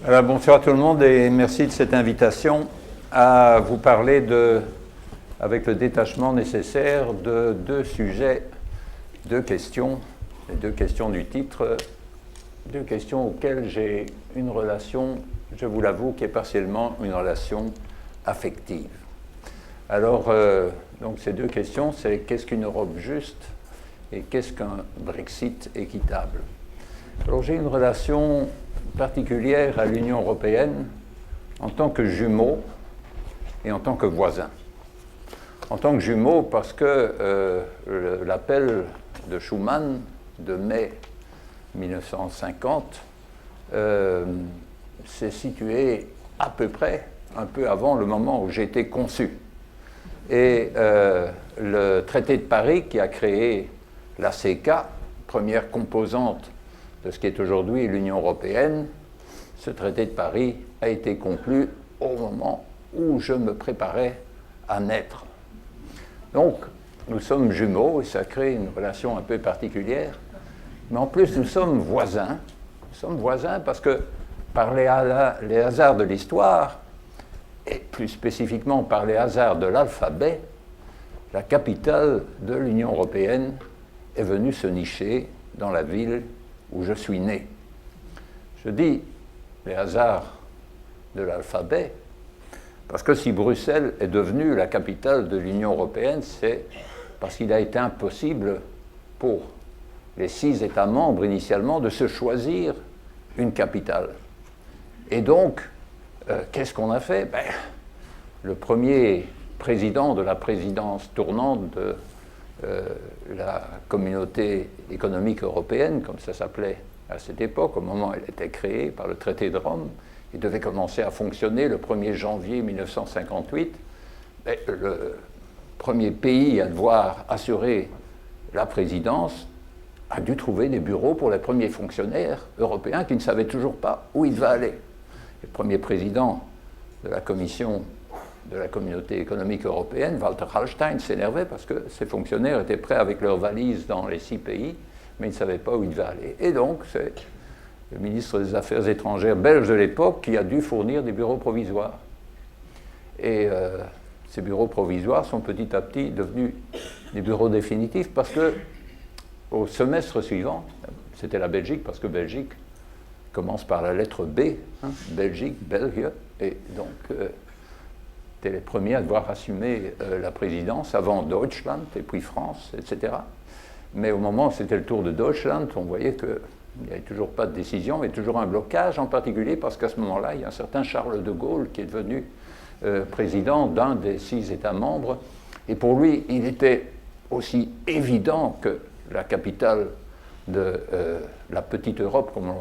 Alors, bonsoir tout le monde et merci de cette invitation à vous parler avec le détachement nécessaire de deux sujets, deux questions, les deux questions du titre, deux questions auxquelles j'ai une relation, je vous l'avoue, qui est partiellement une relation affective. Alors, donc ces deux questions, c'est qu'est-ce qu'une Europe juste et qu'est-ce qu'un Brexit équitable? Alors j'ai une relation particulière à l'Union européenne en tant que jumeau et en tant que voisin. En tant que jumeau parce que l'appel de Schuman de mai 1950 s'est situé à peu près un peu avant le moment où j'ai été conçu. Et le traité de Paris qui a créé la CECA, première composante de ce qui est aujourd'hui l'Union européenne, ce traité de Paris a été conclu au moment où je me préparais à naître. Donc, nous sommes jumeaux et ça crée une relation un peu particulière. Mais en plus, nous sommes voisins. Nous sommes voisins parce que par les hasards de l'histoire, et plus spécifiquement par les hasards de l'alphabet, la capitale de l'Union européenne est venue se nicher dans la ville où je suis né. Je dis les hasards de l'alphabet parce que si Bruxelles est devenue la capitale de l'Union européenne, c'est parce qu'il a été impossible pour les 6 États membres initialement de se choisir une capitale. Et donc, qu'est-ce qu'on a fait? Le premier président de la présidence tournante de la communauté économique européenne, comme ça s'appelait à cette époque, au moment où elle était créée par le traité de Rome, il devait commencer à fonctionner le 1er janvier 1958. Mais le premier pays à devoir assurer la présidence a dû trouver des bureaux pour les premiers fonctionnaires européens qui ne savaient toujours pas où il va aller. Le premier président de la commission de la communauté économique européenne, Walter Hallstein, s'énervait parce que ces fonctionnaires étaient prêts avec leurs valises dans les 6 pays, mais ils ne savaient pas où ils devaient aller. Et donc, c'est le ministre des Affaires étrangères belge de l'époque qui a dû fournir des bureaux provisoires. Et ces bureaux provisoires sont petit à petit devenus des bureaux définitifs parce que, au semestre suivant, c'était la Belgique, parce que Belgique commence par la lettre B, Belgique, Belgique, et donc c'était les premiers à devoir assumer la présidence avant Deutschland et puis France, etc. Mais au moment où c'était le tour de Deutschland, on voyait qu'il n'y avait toujours pas de décision, mais toujours un blocage, en particulier parce qu'à ce moment-là, il y a un certain Charles de Gaulle qui est devenu président d'un des 6 États membres, et pour lui, il était aussi évident que la capitale de la petite Europe, comme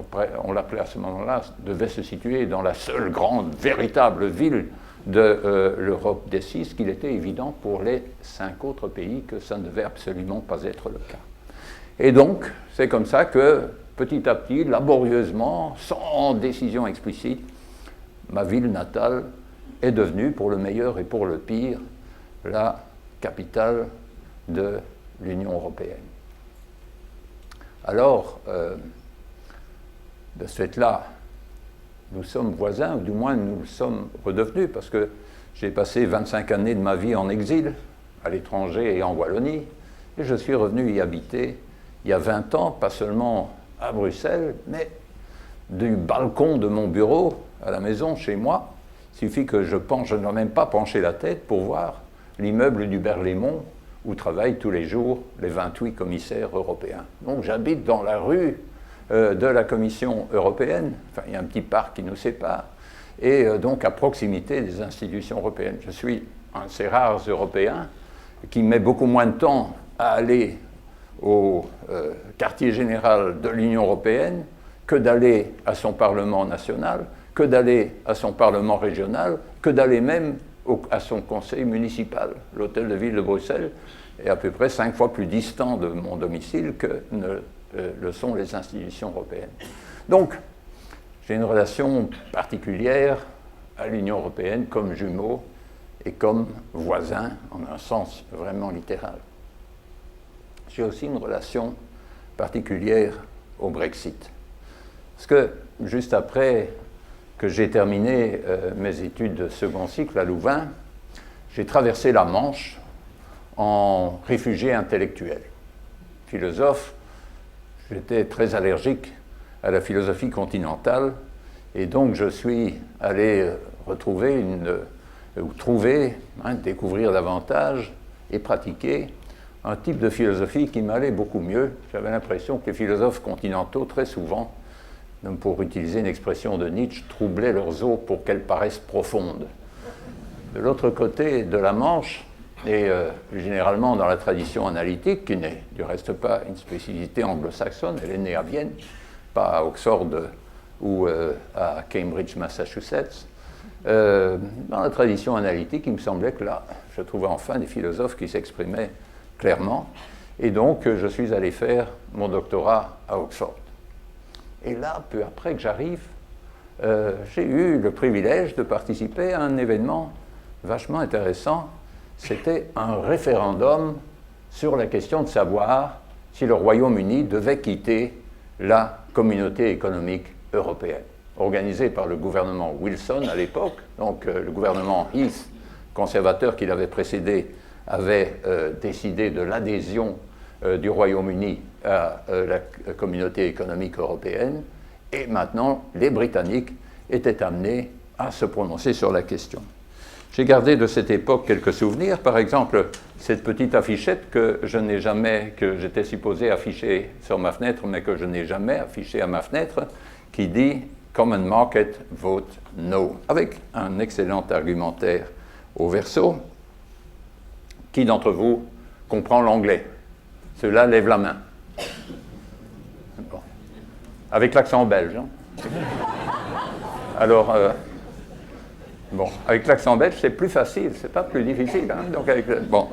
on l'appelait à ce moment-là, devait se situer dans la seule grande, véritable ville de l'Europe des 6, qu'il était évident pour les 5 autres pays que ça ne devait absolument pas être le cas. Et donc, c'est comme ça que, petit à petit, laborieusement, sans décision explicite, ma ville natale est devenue, pour le meilleur et pour le pire, la capitale de l'Union européenne. Alors, de ce fait-là, nous sommes voisins, ou du moins nous le sommes redevenus, parce que j'ai passé 25 années de ma vie en exil, à l'étranger et en Wallonie, et je suis revenu y habiter il y a 20 ans, pas seulement à Bruxelles, mais du balcon de mon bureau à la maison, chez moi. Il suffit que je ne dois même pas pencher la tête pour voir l'immeuble du Berlaymont où travaillent tous les jours les 28 commissaires européens. Donc j'habite dans la rue de la Commission européenne, enfin il y a un petit parc qui nous sépare, et donc à proximité des institutions européennes. Je suis un de ces rares Européens qui met beaucoup moins de temps à aller au quartier général de l'Union européenne que d'aller à son Parlement national, que d'aller à son Parlement régional, que d'aller même à son conseil municipal. L'hôtel de ville de Bruxelles est à peu près 5 fois plus distant de mon domicile que ne le sont les institutions européennes. Donc, j'ai une relation particulière à l'Union européenne comme jumeau et comme voisin, en un sens vraiment littéral. J'ai aussi une relation particulière au Brexit. Parce que juste après que j'ai terminé mes études de second cycle à Louvain, j'ai traversé la Manche en réfugié intellectuel. Philosophe, j'étais très allergique à la philosophie continentale, et donc je suis allé découvrir davantage et pratiquer un type de philosophie qui m'allait beaucoup mieux. J'avais l'impression que les philosophes continentaux, très souvent, pour utiliser une expression de Nietzsche, troublaient leurs eaux pour qu'elles paraissent profondes. De l'autre côté de la Manche, et généralement dans la tradition analytique, qui n'est du reste pas une spécificité anglo-saxonne, elle est née à Vienne, pas à Oxford ou à Cambridge, Massachusetts. Dans la tradition analytique, il me semblait que là, je trouvais enfin des philosophes qui s'exprimaient clairement, et donc je suis allé faire mon doctorat à Oxford. Et là, peu après que j'arrive, j'ai eu le privilège de participer à un événement vachement intéressant. C'était un référendum sur la question de savoir si le Royaume-Uni devait quitter la communauté économique européenne, organisé par le gouvernement Wilson à l'époque. Donc le gouvernement Heath, conservateur qui l'avait précédé, avait décidé de l'adhésion du Royaume-Uni à la communauté économique européenne, et maintenant les Britanniques étaient amenés à se prononcer sur la question. J'ai gardé de cette époque quelques souvenirs, par exemple cette petite affichette que j'étais supposé afficher sur ma fenêtre, mais que je n'ai jamais affichée à ma fenêtre, qui dit « Common Market, vote no », avec un excellent argumentaire au verso. Qui d'entre vous comprend l'anglais? Ceux-là lèvent la main. Bon. Avec l'accent belge. Hein? Alors, bon, avec l'accent belge, c'est plus facile, c'est pas plus difficile. Hein? Donc, bon.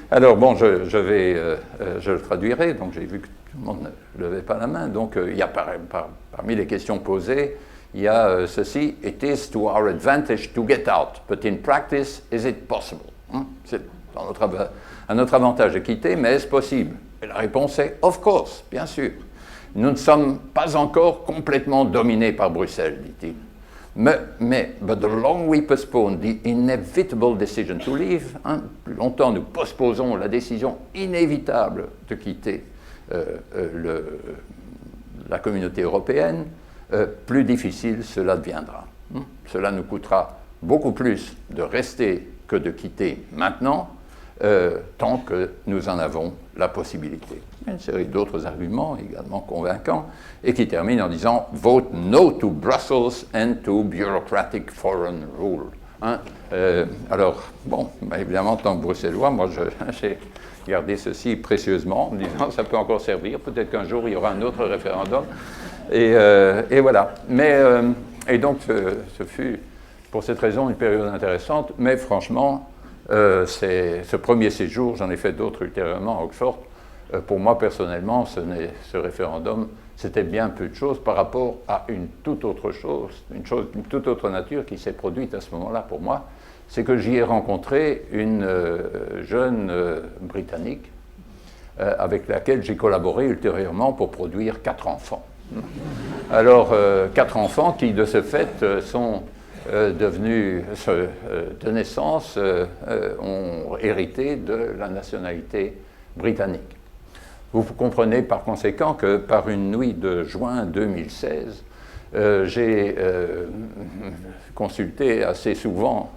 Alors, bon, je le traduirai, donc j'ai vu que tout le monde ne levait pas la main. Donc, il y a parmi les questions posées, il y a ceci: It is to our advantage to get out, but in practice, is it possible? Hein? C'est à notre avantage de quitter, mais est-ce possible? Et la réponse est « Of course », bien sûr. Nous ne sommes pas encore complètement dominés par Bruxelles, dit-il. But the long we postpone the inevitable decision to leave, hein, plus longtemps nous posposons la décision inévitable de quitter la communauté européenne, plus difficile cela deviendra. Cela nous coûtera beaucoup plus de rester que de quitter maintenant, tant que nous en avons la possibilité. Une série d'autres arguments également convaincants, et qui terminent en disant « Vote no to Brussels and to bureaucratic foreign rule ». Hein? Alors, bon, évidemment, en tant que bruxellois, moi, j'ai gardé ceci précieusement, en me disant « ça peut encore servir, peut-être qu'un jour, il y aura un autre référendum ». Et voilà. Et donc, ce fut, pour cette raison, une période intéressante, mais franchement, ce premier séjour, j'en ai fait d'autres ultérieurement à Oxford, pour moi personnellement, ce référendum, c'était bien peu de choses par rapport à une toute autre chose, une toute autre nature qui s'est produite à ce moment-là pour moi, c'est que j'y ai rencontré une jeune Britannique avec laquelle j'ai collaboré ultérieurement pour produire 4 enfants. Alors, 4 enfants qui, de ce fait, sont devenus, de naissance, ont hérité de la nationalité britannique. Vous comprenez par conséquent que par une nuit de juin 2016, j'ai consulté assez souvent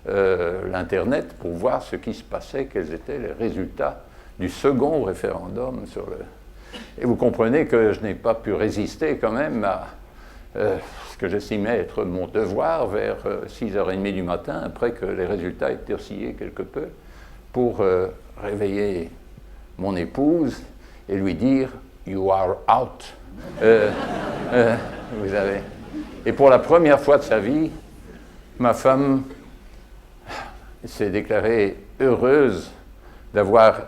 l'Internet pour voir ce qui se passait, quels étaient les résultats du second référendum sur le... Et vous comprenez que je n'ai pas pu résister quand même à ce que j'estimais être mon devoir vers 6h30 du matin, après que les résultats aient oscillé quelque peu, pour réveiller mon épouse et lui dire « You are out ». Vous avez... Et pour la première fois de sa vie, ma femme s'est déclarée heureuse d'avoir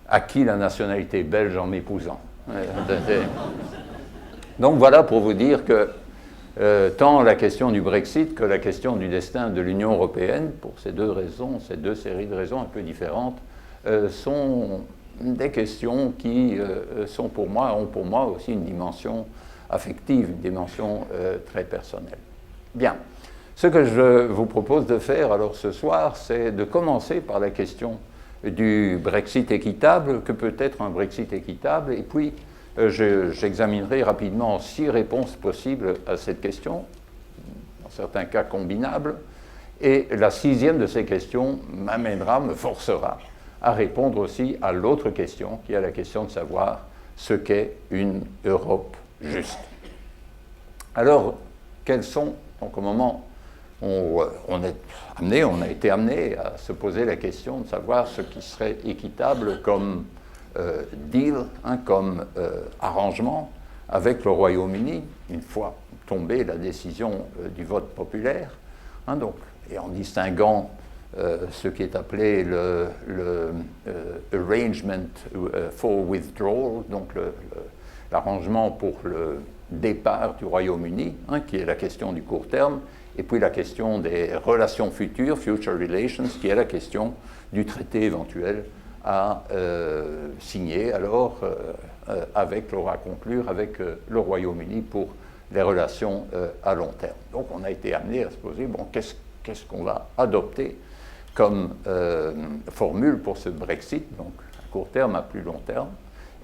acquis la nationalité belge en m'épousant. Donc voilà pour vous dire que tant la question du Brexit que la question du destin de l'Union européenne, pour ces deux raisons, ces deux séries de raisons un peu différentes, sont des questions qui ont pour moi aussi une dimension affective, une dimension très personnelle. Bien. Ce que je vous propose de faire alors ce soir, c'est de commencer par la question du Brexit équitable, que peut être un Brexit équitable, et puis j'examinerai rapidement 6 réponses possibles à cette question, dans certains cas combinables, et la 6e de ces questions m'amènera, me forcera à répondre aussi à l'autre question, qui est la question de savoir ce qu'est une Europe juste. Alors, quels sont, donc au moment où on a été amené à se poser la question de savoir ce qui serait équitable comme deal, comme arrangement avec le Royaume-Uni, une fois tombée la décision du vote populaire, donc, et en distinguant ce qui est appelé le arrangement for withdrawal, donc l'arrangement pour le départ du Royaume-Uni, qui est la question du court terme, et puis la question des relations futures, future relations, qui est la question du traité éventuel à signer alors avec, à conclure avec le Royaume-Uni pour les relations à long terme. Donc on a été amené à se poser, bon, qu'est-ce qu'on va adopter comme formule pour ce Brexit, donc à court terme, à plus long terme,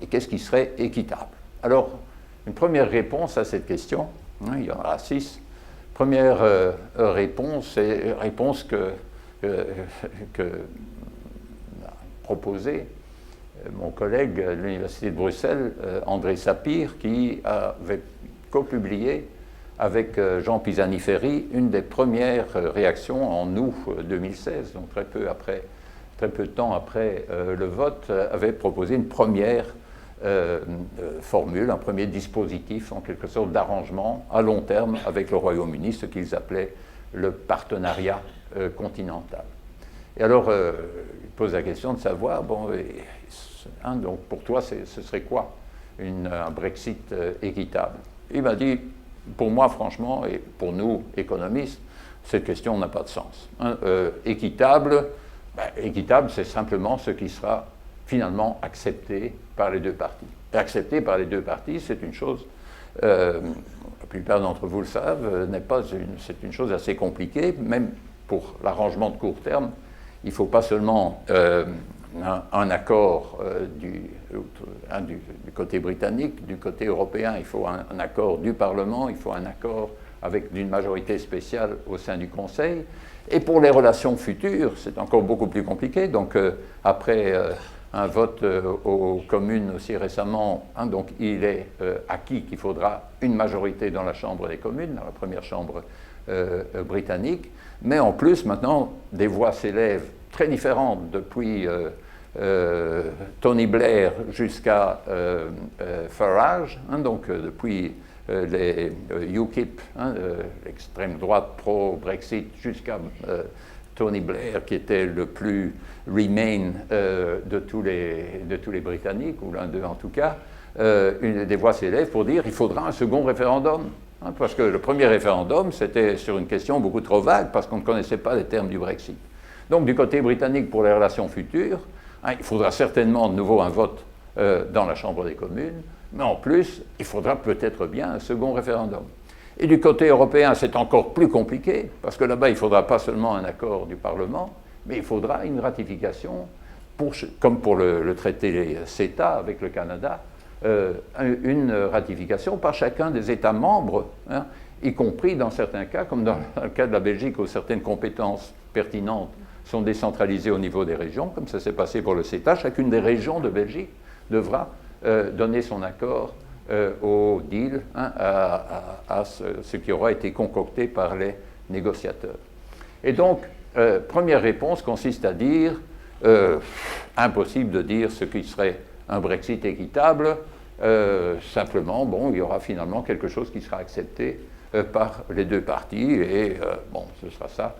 et qu'est-ce qui serait équitable? Alors, une première réponse à cette question, il y en aura 6. Première réponse, c'est réponse que proposé mon collègue de l'Université de Bruxelles, André Sapir, qui avait co-publié avec Jean Pisani-Ferry une des premières réactions en août 2016, donc très peu de temps après le vote, avait proposé une première formule, un premier dispositif en quelque sorte d'arrangement à long terme avec le Royaume-Uni, ce qu'ils appelaient le partenariat continental. Et alors, il pose la question de savoir, bon, donc pour toi, ce serait quoi un Brexit équitable? Il m'a dit, pour moi, franchement, et pour nous, économistes, cette question n'a pas de sens. Équitable, équitable, c'est simplement ce qui sera finalement accepté par les deux parties. Et accepté par les deux parties, c'est une chose, la plupart d'entre vous le savent, c'est une chose assez compliquée, même pour l'arrangement de court terme. Il ne faut pas seulement un accord du côté britannique, du côté européen, il faut un accord du Parlement, il faut un accord d'une majorité spéciale au sein du Conseil. Et pour les relations futures, c'est encore beaucoup plus compliqué. Donc après un vote aux communes aussi récemment, donc il est acquis qu'il faudra une majorité dans la Chambre des communes, dans la première chambre britannique. Mais en plus, maintenant, des voix s'élèvent très différentes depuis Tony Blair jusqu'à Farage, donc depuis les UKIP, l'extrême droite pro-Brexit, jusqu'à Tony Blair, qui était le plus Remain de tous les Britanniques, ou l'un d'eux en tout cas, des voix s'élèvent pour dire qu'il faudra un second référendum. Parce que le premier référendum, c'était sur une question beaucoup trop vague, parce qu'on ne connaissait pas les termes du Brexit. Donc, du côté britannique, pour les relations futures, il faudra certainement de nouveau un vote dans la Chambre des communes, mais en plus, il faudra peut-être bien un second référendum. Et du côté européen, c'est encore plus compliqué, parce que là-bas, il ne faudra pas seulement un accord du Parlement, mais il faudra une ratification, comme pour le traité CETA avec le Canada, une ratification par chacun des États membres, y compris dans certains cas, comme dans le cas de la Belgique, où certaines compétences pertinentes sont décentralisées au niveau des régions, comme ça s'est passé pour le CETA. Chacune des régions de Belgique devra donner son accord au deal, à ce qui aura été concocté par les négociateurs. Et donc, première réponse consiste à dire, impossible de dire ce qui serait un Brexit équitable, simplement, bon, il y aura finalement quelque chose qui sera accepté par les deux parties, et bon, ce sera ça.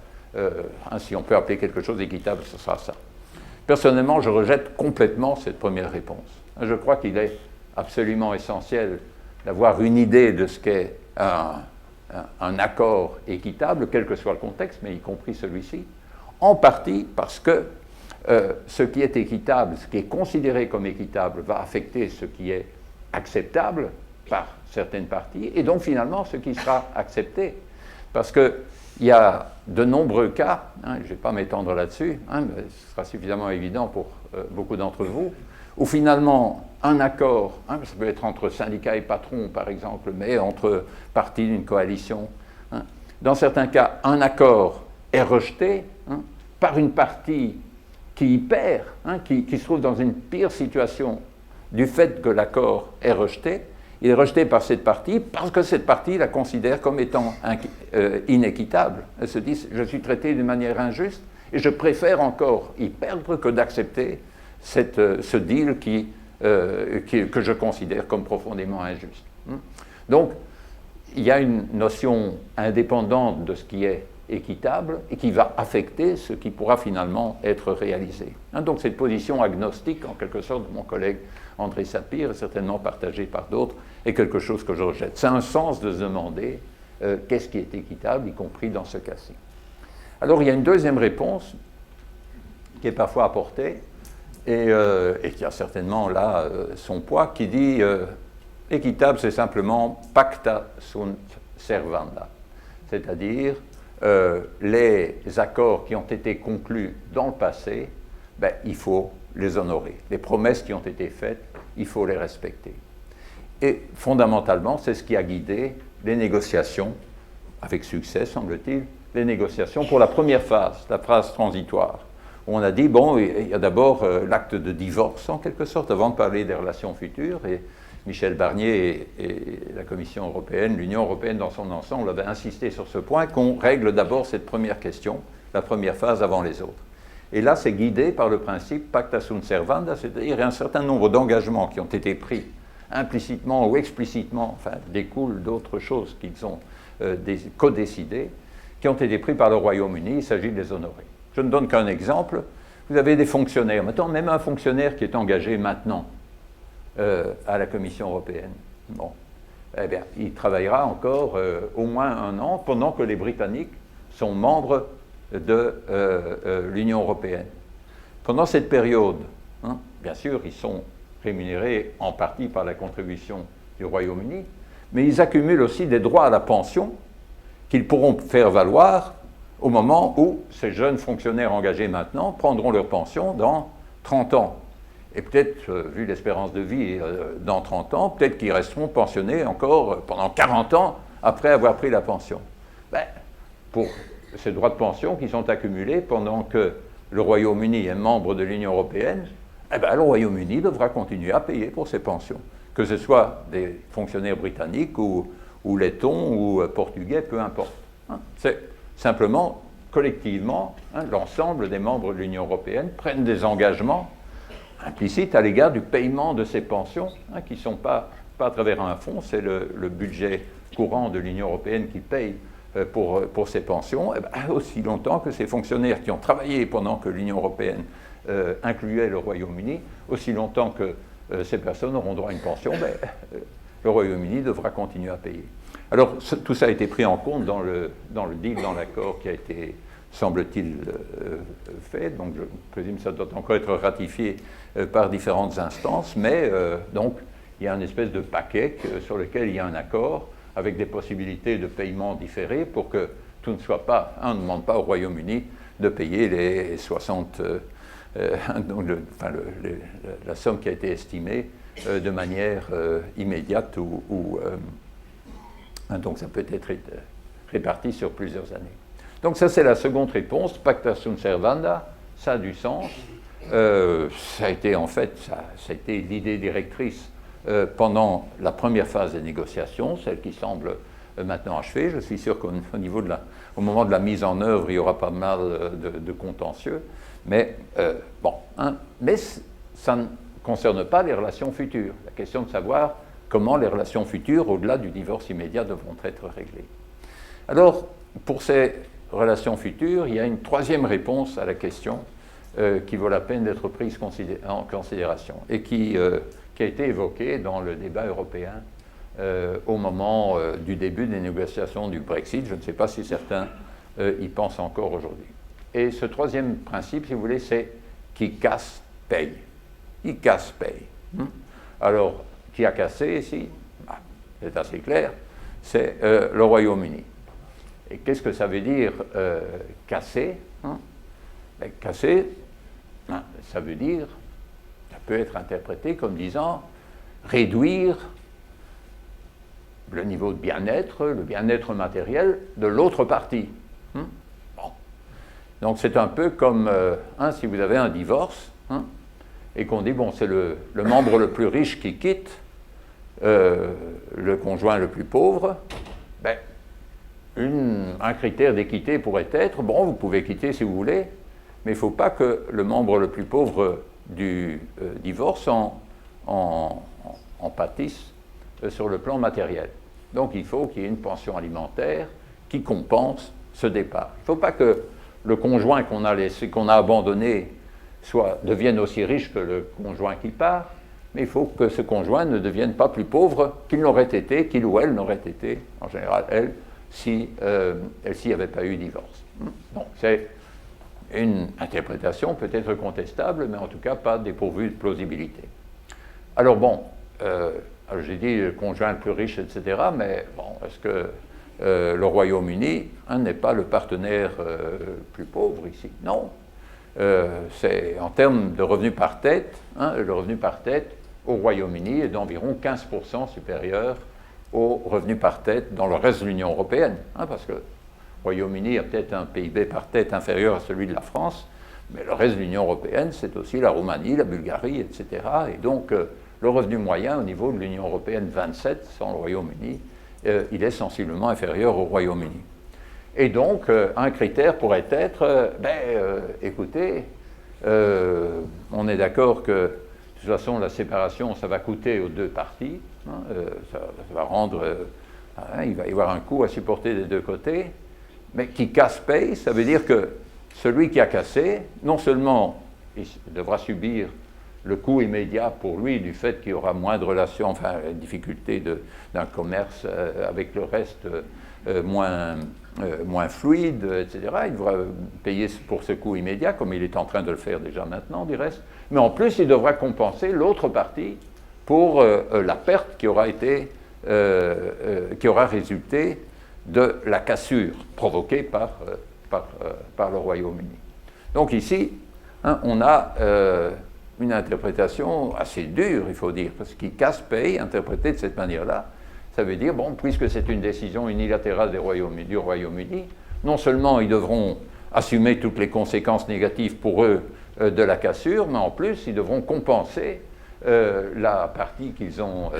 Si on peut appeler quelque chose équitable, ce sera ça. Personnellement, je rejette complètement cette première réponse. Je crois qu'il est absolument essentiel d'avoir une idée de ce qu'est un accord équitable, quel que soit le contexte, mais y compris celui-ci, en partie parce que ce qui est équitable, ce qui est considéré comme équitable, va affecter ce qui est acceptable par certaines parties, et donc finalement ce qui sera accepté Parce qu'il y a de nombreux cas, je ne vais pas m'étendre là-dessus, mais ce sera suffisamment évident pour beaucoup d'entre vous, où finalement un accord, ça peut être entre syndicats et patrons par exemple, mais entre partis d'une coalition, dans certains cas un accord est rejeté par une partie qui y perd, qui se trouve dans une pire situation du fait que l'accord est rejeté. Il est rejeté par cette partie parce que cette partie la considère comme étant inéquitable. Elle se dit « je suis traité d'une manière injuste et je préfère encore y perdre que d'accepter ce deal que je considère comme profondément injuste. » Donc, il y a une notion indépendante de ce qui est équitable et qui va affecter ce qui pourra finalement être réalisé. Donc cette position agnostique, en quelque sorte, de mon collègue André Sapir, certainement partagée par d'autres, est quelque chose que je rejette. C'est un sens de se demander qu'est-ce qui est équitable, y compris dans ce cas-ci. Alors il y a une deuxième réponse qui est parfois apportée et qui a certainement là son poids, qui dit équitable, c'est simplement pacta sunt servanda, c'est-à-dire les accords qui ont été conclus dans le passé, il faut les honorer. Les promesses qui ont été faites, il faut les respecter. Et fondamentalement, c'est ce qui a guidé les négociations, avec succès semble-t-il, les négociations pour la première phase, la phase transitoire, où on a dit, bon, il y a d'abord l'acte de divorce en quelque sorte, avant de parler des relations futures, et Michel Barnier et la Commission européenne, l'Union européenne dans son ensemble avaient insisté sur ce point, qu'on règle d'abord cette première question, la première phase avant les autres. Et là, c'est guidé par le principe pacta sunt servanda, c'est-à-dire un certain nombre d'engagements qui ont été pris implicitement ou explicitement, enfin, découlent d'autres choses qu'ils ont codécidées, qui ont été pris par le Royaume-Uni, il s'agit de les honorer. Je ne donne qu'un exemple. Vous avez des fonctionnaires, maintenant même un fonctionnaire qui est engagé maintenant à la Commission européenne. Bon, eh bien, il travaillera encore au moins 1 an pendant que les Britanniques sont membres de l'Union européenne. Pendant cette période, bien sûr, ils sont rémunérés en partie par la contribution du Royaume-Uni, mais ils accumulent aussi des droits à la pension qu'ils pourront faire valoir au moment où ces jeunes fonctionnaires engagés maintenant prendront leur pension dans 30 ans. Et peut-être, vu l'espérance de vie dans 30 ans, peut-être qu'ils resteront pensionnés encore pendant 40 ans après avoir pris la pension. Pour ces droits de pension qui sont accumulés pendant que le Royaume-Uni est membre de l'Union européenne, le Royaume-Uni devra continuer à payer pour ces pensions, que ce soit des fonctionnaires britanniques ou lettons ou portugais, peu importe. C'est simplement, collectivement, l'ensemble des membres de l'Union européenne prennent des engagements implicites à l'égard du paiement de ces pensions, qui ne sont pas à travers un fonds, c'est le budget courant de l'Union européenne qui paye pour ces pensions, aussi longtemps que ces fonctionnaires qui ont travaillé pendant que l'Union européenne incluait le Royaume-Uni, aussi longtemps que ces personnes auront droit à une pension, le Royaume-Uni devra continuer à payer. Alors, tout ça a été pris en compte dans le deal, dans l'accord qui a été, semble-t-il, fait. Donc, je présume que ça doit encore être ratifié par différentes instances, mais donc, il y a une espèce de paquet sur lequel il y a un accord avec des possibilités de paiement différés pour que tout ne soit pas, on ne demande pas au Royaume-Uni de payer les 60, la somme qui a été estimée de manière immédiate donc ça peut être réparti sur plusieurs années. Donc ça c'est la seconde réponse, pacta sunt servanda, ça a du sens. Ça a été en fait, ça a été l'idée directrice pendant la première phase des négociations, celle qui semble maintenant achevée. Je suis sûr qu'au niveau au moment de la mise en œuvre, il y aura pas mal de contentieux, mais mais ça ne concerne pas les relations futures. La question de savoir comment les relations futures, au-delà du divorce immédiat, devront être réglées. Alors, pour ces relations futures, il y a une troisième réponse à la question qui vaut la peine d'être prise en considération et qui a été évoquée dans le débat européen au moment du début des négociations du Brexit. Je ne sais pas si certains y pensent encore aujourd'hui. Et ce troisième principe, si vous voulez, c'est qui casse, paye. Qui casse, paye. Alors, qui a cassé ici? C'est assez clair, c'est le Royaume-Uni. Et qu'est-ce que ça veut dire casser, hein? Ben, casser, hein, ça veut dire, ça peut être interprété comme disant réduire le niveau de bien-être, le bien-être matériel de l'autre partie. Hein? Bon. Donc c'est un peu comme si vous avez un divorce, hein, et qu'on dit, bon, c'est le membre le plus riche qui quitte le conjoint le plus pauvre, ben, un critère d'équité pourrait être, bon, vous pouvez quitter si vous voulez, mais il ne faut pas que le membre le plus pauvre du divorce en pâtisse sur le plan matériel. Donc il faut qu'il y ait une pension alimentaire qui compense ce départ. Il ne faut pas que le conjoint qu'on a abandonné devienne aussi riche que le conjoint qui part, mais il faut que ce conjoint ne devienne pas plus pauvre qu'il n'aurait été, qu'il ou elle n'aurait été, en général elle, s'il n'y avait pas eu divorce. Donc c'est une interprétation peut-être contestable, mais en tout cas pas dépourvue de plausibilité. Alors bon, j'ai dit le conjoint le plus riche, etc., mais bon, est-ce que le Royaume-Uni n'est pas le partenaire plus pauvre ici? Non. C'est en termes de revenus par tête, le revenu par tête au Royaume-Uni est d'environ 15% supérieur au revenu par tête dans le reste de l'Union européenne, parce que le Royaume-Uni a peut-être un PIB par tête inférieur à celui de la France, mais le reste de l'Union européenne, c'est aussi la Roumanie, la Bulgarie, etc. Et donc, le revenu moyen au niveau de l'Union européenne 27, sans le Royaume-Uni, il est sensiblement inférieur au Royaume-Uni. Et donc, un critère pourrait être, écoutez, on est d'accord que, de toute façon, la séparation, ça va coûter aux deux parties, ça va rendre, il va y avoir un coût à supporter des deux côtés, mais qui casse paye, ça veut dire que celui qui a cassé, non seulement il devra subir le coût immédiat pour lui du fait qu'il y aura moins de relations, enfin, la difficulté d'un commerce avec le reste moins fluide, etc. Il devra payer pour ce coût immédiat, comme il est en train de le faire déjà maintenant, du reste. Mais en plus, il devra compenser l'autre partie pour la perte qui aura résulté de la cassure provoquée par le Royaume-Uni. Donc ici, on a une interprétation assez dure, il faut dire, parce qu'il casse paye, interprété de cette manière-là, ça veut dire, bon, puisque c'est une décision unilatérale du Royaume-Uni, non seulement ils devront assumer toutes les conséquences négatives pour eux de la cassure, mais en plus, ils devront compenser la partie qu'ils ont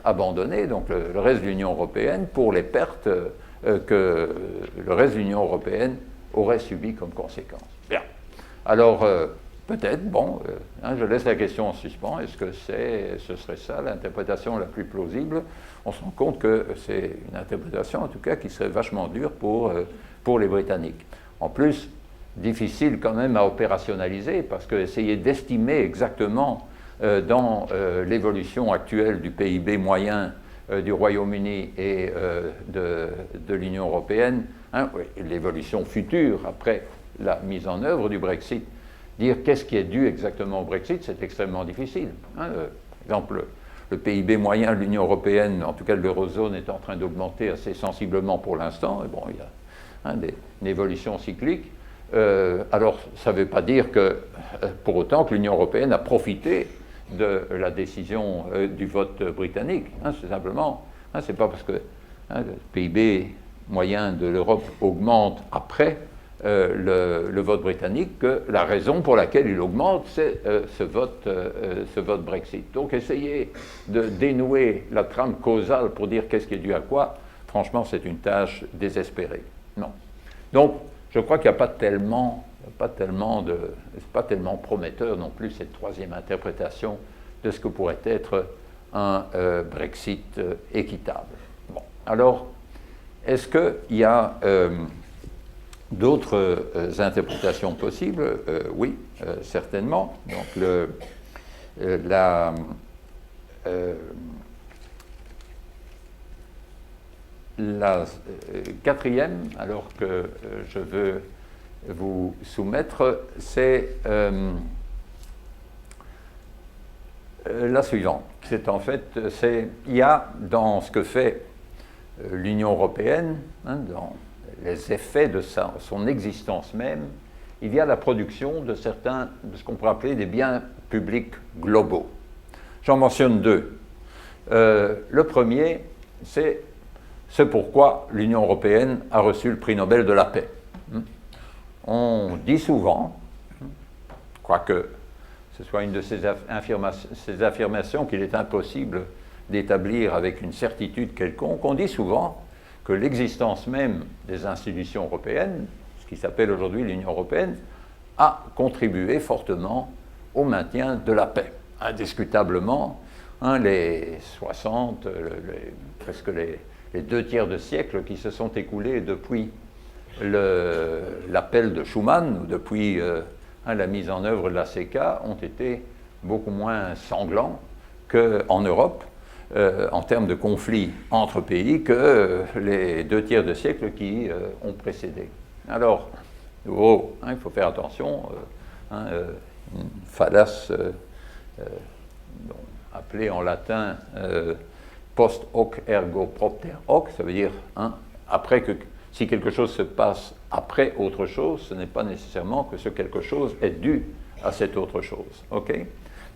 abandonnée, donc le reste de l'Union européenne, pour les pertes que le reste de l'Union européenne aurait subies comme conséquence. Bien. Alors, peut-être, bon, je laisse la question en suspens, est-ce que ce serait ça l'interprétation la plus plausible? On se rend compte que c'est une interprétation, en tout cas, qui serait vachement dure pour les Britanniques. En plus, difficile quand même à opérationnaliser, parce que essayer d'estimer exactement dans l'évolution actuelle du PIB moyen du Royaume-Uni et de l'Union européenne, l'évolution future après la mise en œuvre du Brexit, dire qu'est-ce qui est dû exactement au Brexit, c'est extrêmement difficile. Par exemple, le PIB moyen de l'Union européenne, en tout cas de l'eurozone, est en train d'augmenter assez sensiblement pour l'instant. Et bon, il y a une évolution cyclique. Alors, ça ne veut pas dire que, pour autant, que l'Union européenne a profité de la décision du vote britannique. C'est simplement, c'est pas parce que le PIB moyen de l'Europe augmente après le vote britannique que la raison pour laquelle il augmente, c'est ce vote Brexit. Donc essayer de dénouer la trame causale pour dire qu'est-ce qui est dû à quoi, franchement, c'est une tâche désespérée. Non. Donc, je crois qu'il n'y a pas tellement c'est pas tellement prometteur non plus cette troisième interprétation de ce que pourrait être un Brexit équitable. Bon. Alors, est-ce qu'il y a d'autres interprétations possibles? Oui, certainement. Donc, la quatrième, alors que je veux vous soumettre, c'est la suivante. C'est en fait, il y a dans ce que fait l'Union européenne, dans les effets de son existence même, il y a la production de certains, de ce qu'on pourrait appeler des biens publics globaux. J'en mentionne deux. Le premier, c'est ce pourquoi l'Union européenne a reçu le prix Nobel de la paix. On dit souvent, quoique ce soit une de ces affirmations qu'il est impossible d'établir avec une certitude quelconque, on dit souvent que l'existence même des institutions européennes, ce qui s'appelle aujourd'hui l'Union européenne, a contribué fortement au maintien de la paix. Indiscutablement, les 60, presque les 2 tiers de siècle qui se sont écoulés depuis l'appel de Schuman, ou depuis la mise en œuvre de la CECA, ont été beaucoup moins sanglants qu'en Europe, en termes de conflits entre pays, que les 2 tiers de siècle qui ont précédé. Alors, il faut faire attention, une fallace appelée en latin post hoc ergo propter hoc, ça veut dire si quelque chose se passe après autre chose, ce n'est pas nécessairement que ce quelque chose est dû à cette autre chose. Okay?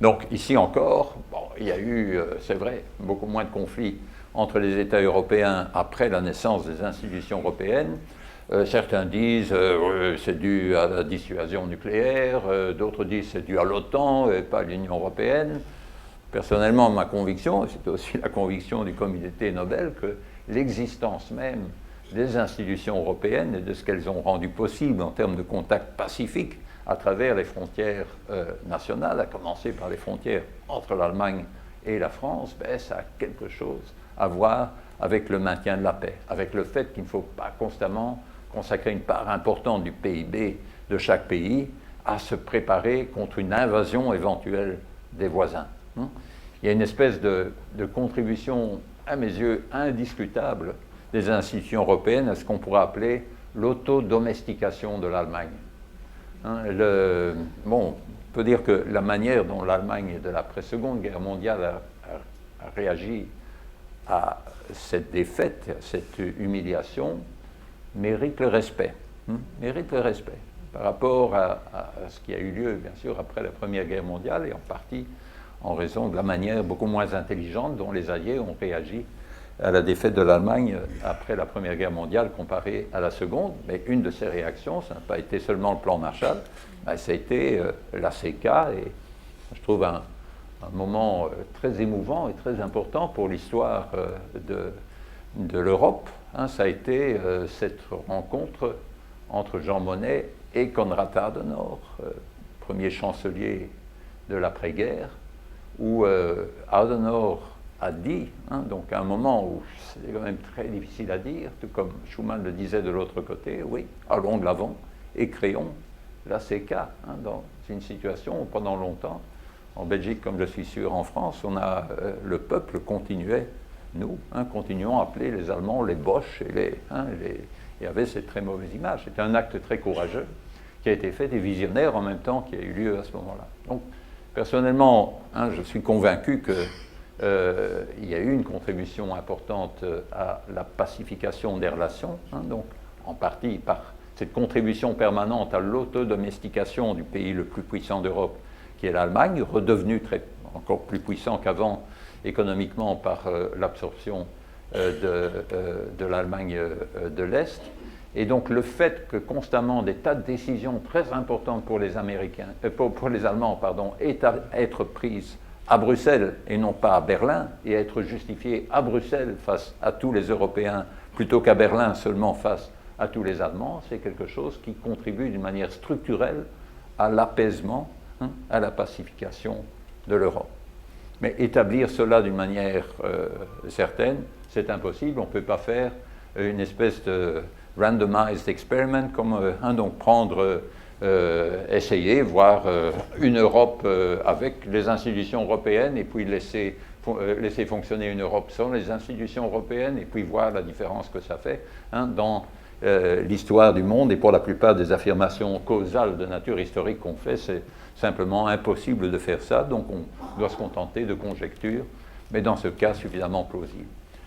Donc ici encore, il y a eu, c'est vrai, beaucoup moins de conflits entre les États européens après la naissance des institutions européennes. Certains disent c'est dû à la dissuasion nucléaire, d'autres disent c'est dû à l'OTAN et pas à l'Union européenne. Personnellement, ma conviction, et c'est aussi la conviction du comité Nobel, que l'existence même des institutions européennes et de ce qu'elles ont rendu possible en termes de contacts pacifiques à travers les frontières nationales, à commencer par les frontières entre l'Allemagne et la France, ça a quelque chose à voir avec le maintien de la paix, avec le fait qu'il ne faut pas constamment consacrer une part importante du PIB de chaque pays à se préparer contre une invasion éventuelle des voisins. Il y a une espèce de contribution, à mes yeux, indiscutable des institutions européennes à ce qu'on pourrait appeler l'autodomestication de l'Allemagne. On peut dire que la manière dont l'Allemagne de l'après-seconde guerre mondiale a réagi à cette défaite, à cette humiliation, mérite le respect. Mérite le respect par rapport à ce qui a eu lieu, bien sûr, après la Première Guerre mondiale, et en partie en raison de la manière beaucoup moins intelligente dont les Alliés ont réagi à la défaite de l'Allemagne après la Première Guerre mondiale comparée à la Seconde. Mais une de ces réactions, ça n'a pas été seulement le plan Marshall, ça a été la CECA, et je trouve un moment très émouvant et très important pour l'histoire de l'Europe. Ça a été cette rencontre entre Jean Monnet et Konrad Adenauer, premier chancelier de l'après-guerre, où Adenauer a dit, donc à un moment où c'est quand même très difficile à dire, tout comme Schuman le disait de l'autre côté, oui, allons de l'avant et créons la CECA, dans une situation où pendant longtemps, en Belgique comme je suis sûr en France, le peuple continuait, continuons à appeler les Allemands les Boches, et il y avait cette très mauvaise image. C'était un acte très courageux qui a été fait, des visionnaires en même temps, qui a eu lieu à ce moment-là. Donc, personnellement, je suis convaincu qu'il y a eu une contribution importante à la pacification des relations, donc en partie par cette contribution permanente à l'autodomestication du pays le plus puissant d'Europe, qui est l'Allemagne, redevenu encore plus puissant qu'avant économiquement par l'absorption de l'Allemagne de l'Est. Et donc le fait que constamment des tas de décisions très importantes pour les pour les Allemands, aient à être prises à Bruxelles et non pas à Berlin, et être justifiées à Bruxelles face à tous les Européens, plutôt qu'à Berlin seulement face à tous les Allemands, c'est quelque chose qui contribue d'une manière structurelle à l'apaisement, à la pacification de l'Europe. Mais établir cela d'une manière certaine, c'est impossible. On ne peut pas faire une espèce de randomized experiment, comme donc essayer, voir une Europe avec les institutions européennes et puis laisser fonctionner une Europe sans les institutions européennes et puis voir la différence que ça fait dans l'histoire du monde. Et pour la plupart des affirmations causales de nature historique qu'on fait, c'est simplement impossible de faire ça, donc on doit se contenter de conjectures, mais dans ce cas suffisamment plausibles.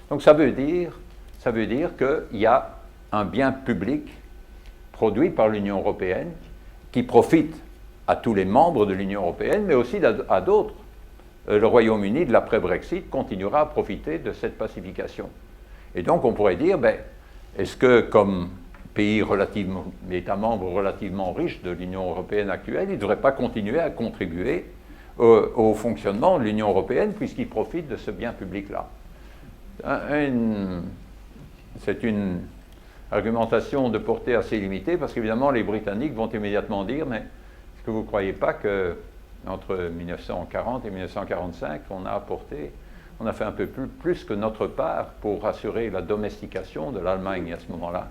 Donc ça veut dire qu'il y a un bien public produit par l'Union européenne qui profite à tous les membres de l'Union européenne, mais aussi à d'autres. Le Royaume-Uni, de l'après-Brexit, continuera à profiter de cette pacification. Et donc, on pourrait dire, est-ce que, comme pays relativement, État membre relativement riche de l'Union européenne actuelle, il ne devrait pas continuer à contribuer au fonctionnement de l'Union européenne puisqu'il profite de ce bien public-là? C'est une argumentation de portée assez limitée parce qu'évidemment, les Britanniques vont immédiatement dire, mais est-ce que vous ne croyez pas que entre 1940 et 1945, on a fait un peu plus que notre part pour assurer la domestication de l'Allemagne à ce moment-là.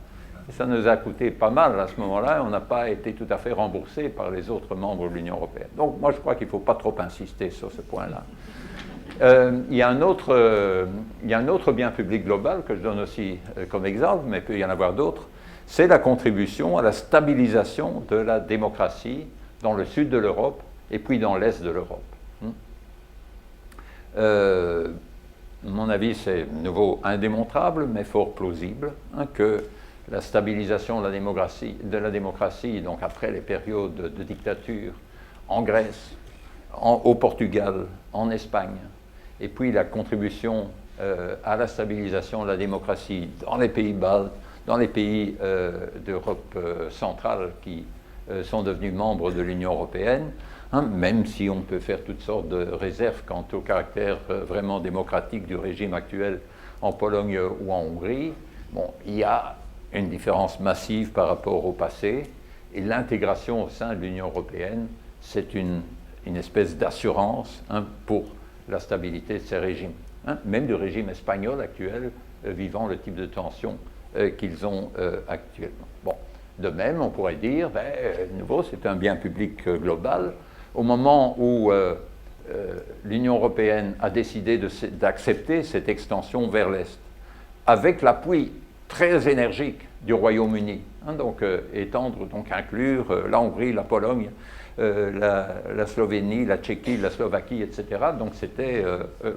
Et ça nous a coûté pas mal à ce moment-là, on n'a pas été tout à fait remboursé par les autres membres de l'Union européenne. Donc moi je crois qu'il ne faut pas trop insister sur ce point-là. Il y a un autre bien public global que je donne aussi comme exemple, mais il peut y en avoir d'autres, c'est la contribution à la stabilisation de la démocratie dans le sud de l'Europe et puis dans l'est de l'Europe. Mon avis, c'est de nouveau indémontrable, mais fort plausible, que la stabilisation de la démocratie, donc après les périodes de dictature en Grèce, au Portugal, en Espagne, et puis la contribution à la stabilisation de la démocratie dans les pays baltes, dans les pays d'Europe centrale qui sont devenus membres de l'Union européenne, même si on peut faire toutes sortes de réserves quant au caractère vraiment démocratique du régime actuel en Pologne ou en Hongrie, il y a une différence massive par rapport au passé, et l'intégration au sein de l'Union européenne, c'est une espèce d'assurance pour la stabilité de ces régimes, même du régime espagnol actuel, vivant le type de tension qu'ils ont actuellement. De même, on pourrait dire, de nouveau, c'est un bien public global. Au moment où l'Union européenne a décidé d'accepter cette extension vers l'Est, avec l'appui très énergique du Royaume-Uni, donc inclure la Hongrie, la Pologne, la Slovénie, la Tchéquie, la Slovaquie, etc. Donc c'était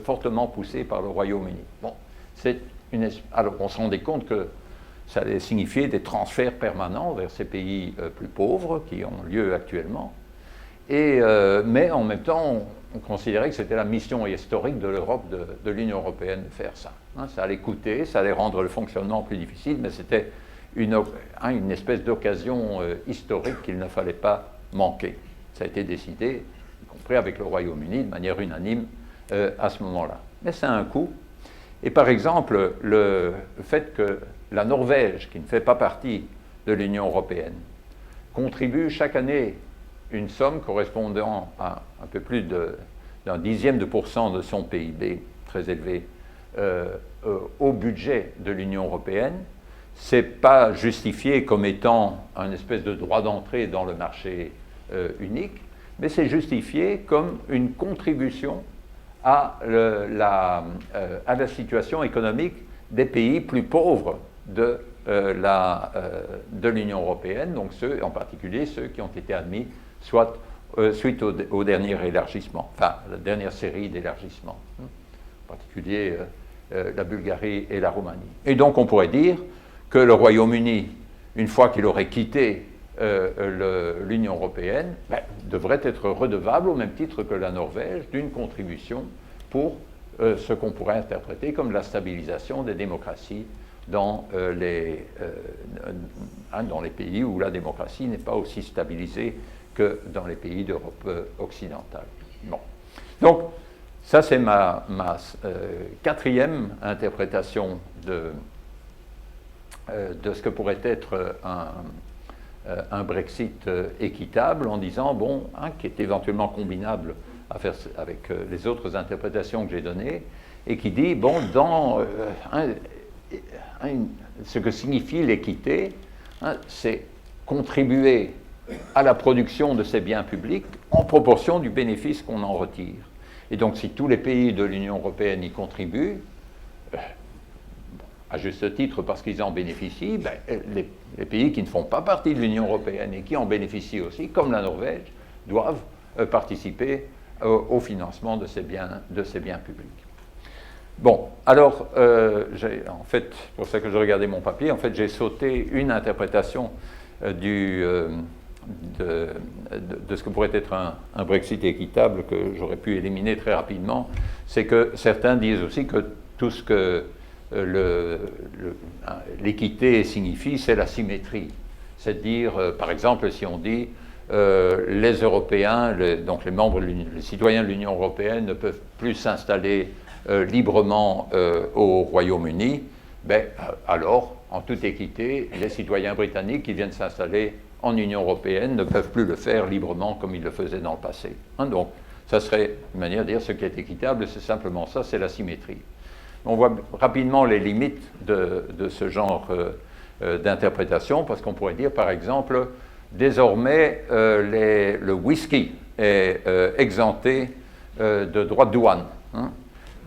fortement poussé par le Royaume-Uni. Alors on se rendait compte que ça allait signifier des transferts permanents vers ces pays plus pauvres qui ont lieu actuellement. Mais en même temps, on considérait que c'était la mission historique de l'Europe, de l'Union européenne, de faire ça. Ça allait coûter, ça allait rendre le fonctionnement plus difficile, mais c'était une espèce d'occasion historique qu'il ne fallait pas manquer. Ça a été décidé, y compris avec le Royaume-Uni, de manière unanime à ce moment-là. Mais ça a un coût. Et par exemple, le fait que la Norvège, qui ne fait pas partie de l'Union européenne, contribue chaque année une somme correspondant à un peu plus d'un dixième de pourcent de son PIB, très élevé, au budget de l'Union européenne, ce n'est pas justifié comme étant un espèce de droit d'entrée dans le marché unique, mais c'est justifié comme une contribution à la situation économique des pays plus pauvres de l'Union européenne, donc en particulier ceux qui ont été admis soit suite au dernier élargissement, enfin la dernière série d'élargissements, en particulier la Bulgarie et la Roumanie. Et donc on pourrait dire que le Royaume-Uni, une fois qu'il aurait quitté l'Union européenne, devrait être redevable au même titre que la Norvège d'une contribution pour ce qu'on pourrait interpréter comme la stabilisation des démocraties dans les pays où la démocratie n'est pas aussi stabilisée que dans les pays d'Europe occidentale. Donc, ça c'est ma quatrième interprétation de ce que pourrait être un Brexit équitable, en disant, qui est éventuellement combinable avec les autres interprétations que j'ai données, et qui dit, ce que signifie l'équité, c'est contribuer à la production de ces biens publics en proportion du bénéfice qu'on en retire. Et donc, si tous les pays de l'Union européenne y contribuent, à juste titre parce qu'ils en bénéficient, les pays qui ne font pas partie de l'Union européenne et qui en bénéficient aussi, comme la Norvège, doivent participer au financement de ces biens publics. Bon, alors, en fait, c'est pour ça que je regardais mon papier, en fait, j'ai sauté une interprétation de ce que pourrait être un Brexit équitable que j'aurais pu éliminer très rapidement. C'est que certains disent aussi que tout ce que l'équité signifie, c'est la symétrie. C'est-à-dire, par exemple, si on dit les Européens, donc les citoyens de l'Union européenne ne peuvent plus s'installer librement au Royaume-Uni, ben, alors, en toute équité, les citoyens britanniques qui viennent s'installer en Union européenne ne peuvent plus le faire librement comme ils le faisaient dans le passé. Hein, donc, ça serait une manière de dire ce qui est équitable, c'est simplement ça, c'est la symétrie. On voit rapidement les limites de ce genre d'interprétation, parce qu'on pourrait dire, par exemple, désormais, le whisky est exempté de droits de douane. Hein.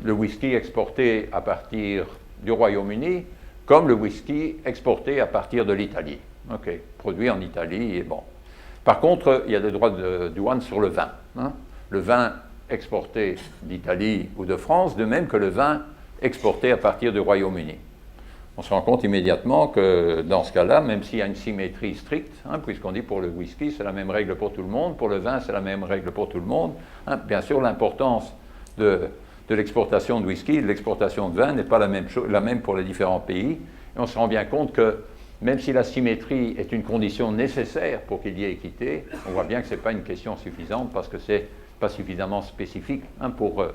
Le whisky exporté à partir du Royaume-Uni, comme le whisky exporté à partir de l'Italie. Okay. Produit en Italie, et bon. Par contre, il y a des droits de douane sur le vin. Hein. Le vin exporté d'Italie ou de France, de même que le vin exporté à partir du Royaume-Uni. On se rend compte immédiatement que dans ce cas-là, même s'il y a une symétrie stricte, hein, puisqu'on dit pour le whisky, c'est la même règle pour tout le monde, pour le vin, c'est la même règle pour tout le monde, hein, bien sûr, l'importance de l'exportation de whisky, de l'exportation de vin n'est pas la même pour les différents pays. Et on se rend bien compte que même si la symétrie est une condition nécessaire pour qu'il y ait équité, on voit bien que ce n'est pas une question suffisante parce que ce n'est pas suffisamment spécifique hein, pour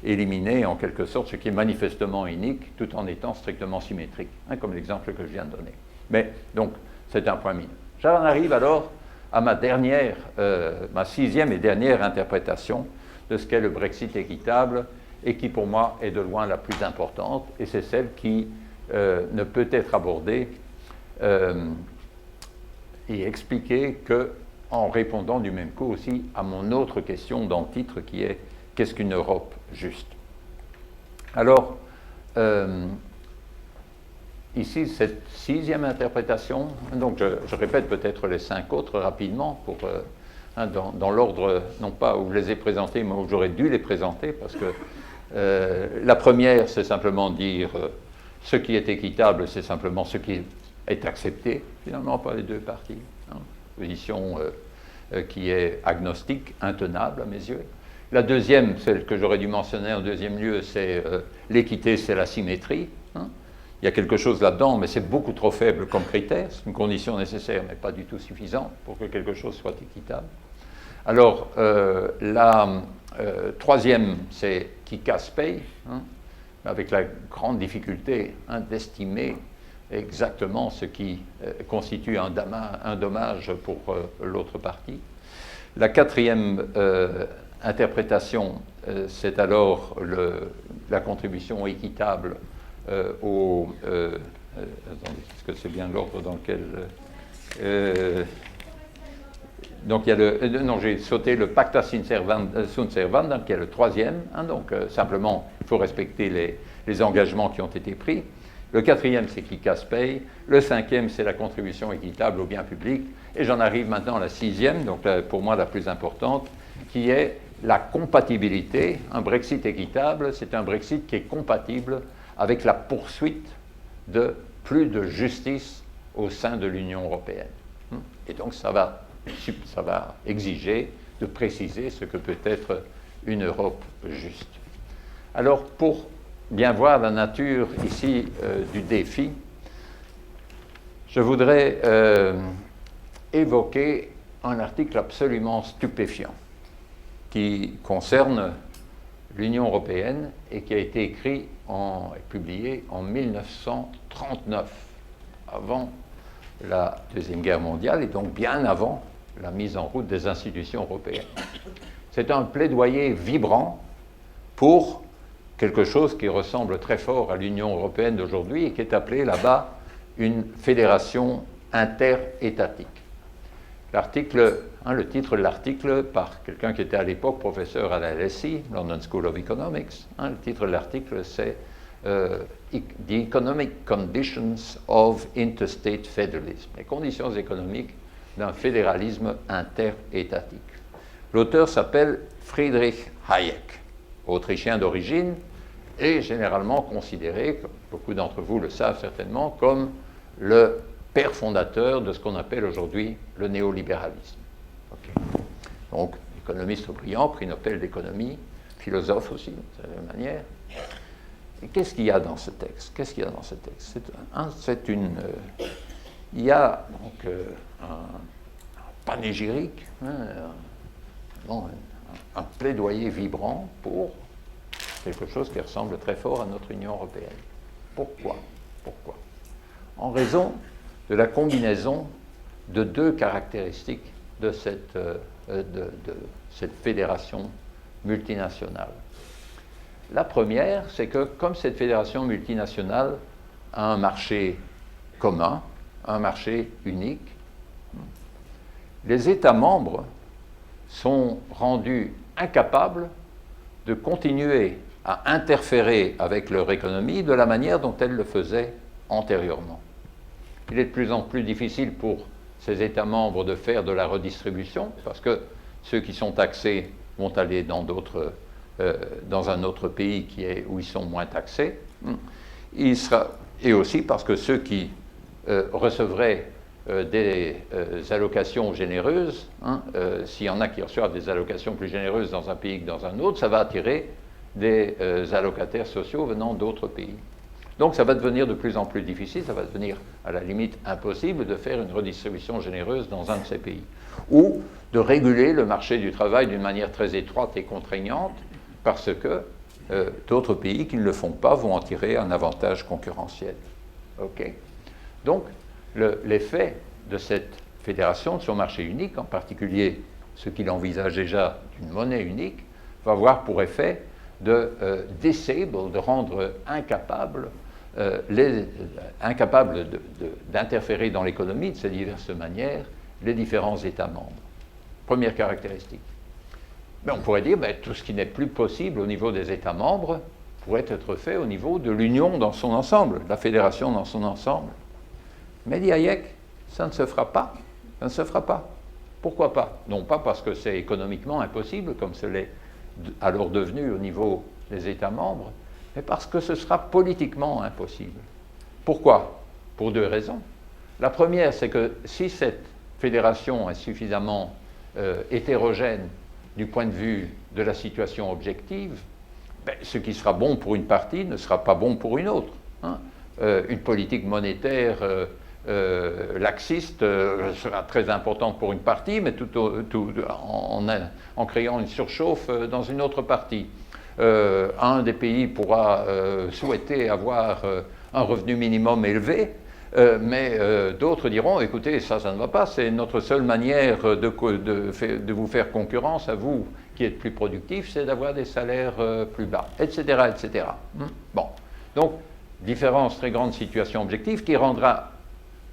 éliminer en quelque sorte ce qui est manifestement unique tout en étant strictement symétrique, hein, comme l'exemple que je viens de donner. Mais donc, c'est un point mineur. J'en arrive alors à ma sixième et dernière interprétation de ce qu'est le Brexit équitable et qui pour moi est de loin la plus importante et c'est celle qui ne peut être abordée et expliquée qu'en répondant du même coup aussi à mon autre question dans le titre qui est « Qu'est-ce qu'une Europe juste ?» Alors, ici, cette sixième interprétation, donc je répète peut-être les 5 autres rapidement pour, dans l'ordre, non pas où je les ai présentés, mais où j'aurais dû les présenter, parce que la première, c'est simplement dire ce qui est équitable, c'est simplement ce qui est accepté, finalement, par les deux parties. Hein, position qui est agnostique, intenable à mes yeux. La deuxième, celle que j'aurais dû mentionner en deuxième lieu, c'est l'équité, c'est la symétrie. Hein. Il y a quelque chose là-dedans, mais c'est beaucoup trop faible comme critère. C'est une condition nécessaire, mais pas du tout suffisante pour que quelque chose soit équitable. Alors, la troisième, c'est qui casse paye, hein, avec la grande difficulté hein, d'estimer exactement ce qui constitue un dommage pour l'autre partie. La quatrième interprétation, c'est alors la contribution équitable attendez, est-ce que c'est bien l'ordre dans lequel... donc il y a non, j'ai sauté le pacta sunt servanda, qui est le troisième. Hein, donc simplement, il faut respecter les engagements qui ont été pris. Le quatrième, c'est qui casse paye. Le cinquième, c'est la contribution équitable au bien public. Et j'en arrive maintenant à la sixième, donc pour moi la plus importante, qui est la compatibilité. Un Brexit équitable, c'est un Brexit qui est compatible avec la poursuite de plus de justice au sein de l'Union européenne. Et donc ça va exiger de préciser ce que peut être une Europe juste. Alors, pour bien voir la nature ici du défi, je voudrais évoquer un article absolument stupéfiant qui concerne l'Union européenne et qui a été écrit et publié en 1939, avant la Deuxième Guerre mondiale et donc bien avant la mise en route des institutions européennes. C'est un plaidoyer vibrant pour quelque chose qui ressemble très fort à l'Union européenne d'aujourd'hui et qui est appelée là-bas une fédération interétatique. Le titre de l'article, par quelqu'un qui était à l'époque professeur à la LSE, London School of Economics, le titre de l'article c'est The Economic Conditions of Interstate Federalism, les conditions économiques d'un fédéralisme interétatique. L'auteur s'appelle Friedrich Hayek, autrichien d'origine, est généralement considéré, comme beaucoup d'entre vous le savent certainement, comme le père fondateur de ce qu'on appelle aujourd'hui le néolibéralisme. Okay. Donc, économiste brillant, prix Nobel d'économie, philosophe aussi, de la même manière. Et qu'est-ce qu'il y a dans ce texte? Qu'est-ce qu'il y a dans ce texte? Il y a donc un panégyrique, un plaidoyer vibrant pour quelque chose qui ressemble très fort à notre Union européenne. Pourquoi? Pourquoi? En raison de la combinaison de deux caractéristiques de cette fédération multinationale. La première, c'est que comme cette fédération multinationale a un marché commun, un marché unique, les États membres sont rendus incapables de continuer à interférer avec leur économie de la manière dont elle le faisait antérieurement. Il est de plus en plus difficile pour ces États membres de faire de la redistribution, parce que ceux qui sont taxés vont aller dans un autre pays où ils sont moins taxés. Et aussi parce que ceux qui recevraient des allocations généreuses, s'il y en a qui reçoivent des allocations plus généreuses dans un pays que dans un autre, ça va attirer des allocataires sociaux venant d'autres pays. Donc ça va devenir de plus en plus difficile, ça va devenir à la limite impossible de faire une redistribution généreuse dans un de ces pays. Ou de réguler le marché du travail d'une manière très étroite et contraignante, parce que d'autres pays qui ne le font pas vont en tirer un avantage concurrentiel. Okay. Donc l'effet de cette fédération, de son marché unique, en particulier ce qu'il envisage déjà d'une monnaie unique, va avoir pour effet de disable, de rendre incapable d'interférer dans l'économie de ces diverses manières les différents États membres. Première caractéristique. Mais on pourrait dire que tout ce qui n'est plus possible au niveau des États membres pourrait être fait au niveau de l'Union dans son ensemble, de la fédération dans son ensemble. Mais dit Hayek, ça ne se fera pas. Ça ne se fera pas. Pourquoi pas? Non pas parce que c'est économiquement impossible, comme ce l'est alors devenu au niveau des États membres, mais parce que ce sera politiquement impossible. Pourquoi? Pour deux raisons. La première, c'est que si cette fédération est suffisamment hétérogène du point de vue de la situation objective, ce qui sera bon pour une partie ne sera pas bon pour une autre. Une politique monétaire laxiste sera très importante pour une partie, mais en créant une surchauffe dans une autre partie. Un des pays pourra souhaiter avoir un revenu minimum élevé, mais d'autres diront, écoutez, ça ne va pas, c'est notre seule manière de vous faire concurrence à vous qui êtes plus productif, c'est d'avoir des salaires plus bas, etc., etc. Bon, donc, différence, très grande situation objective qui rendra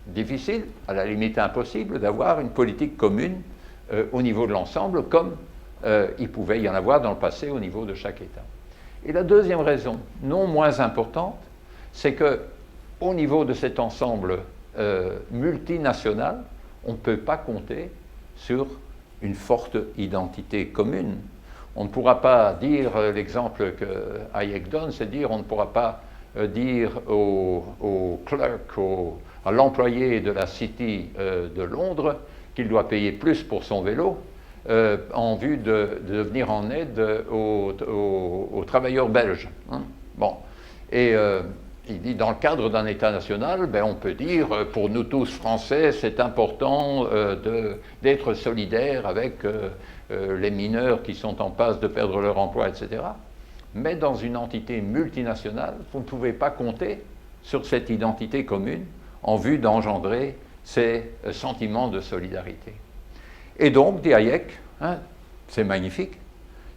difficile, à la limite impossible, d'avoir une politique commune au niveau de l'ensemble, comme il pouvait y en avoir dans le passé au niveau de chaque État. Et la deuxième raison, non moins importante, c'est que au niveau de cet ensemble multinational, on ne peut pas compter sur une forte identité commune. On ne pourra pas dire, l'exemple que Hayek donne, c'est dire, on ne pourra pas dire au clerk, à l'employé de la City de Londres qu'il doit payer plus pour son vélo en vue de venir en aide aux travailleurs belges. Bon. Et il dit, dans le cadre d'un État national, on peut dire, pour nous tous Français, c'est important d'être solidaire avec les mineurs qui sont en passe de perdre leur emploi, etc. Mais dans une entité multinationale, vous ne pouvez pas compter sur cette identité commune en vue d'engendrer ces sentiments de solidarité. Et donc, dit Hayek, c'est magnifique.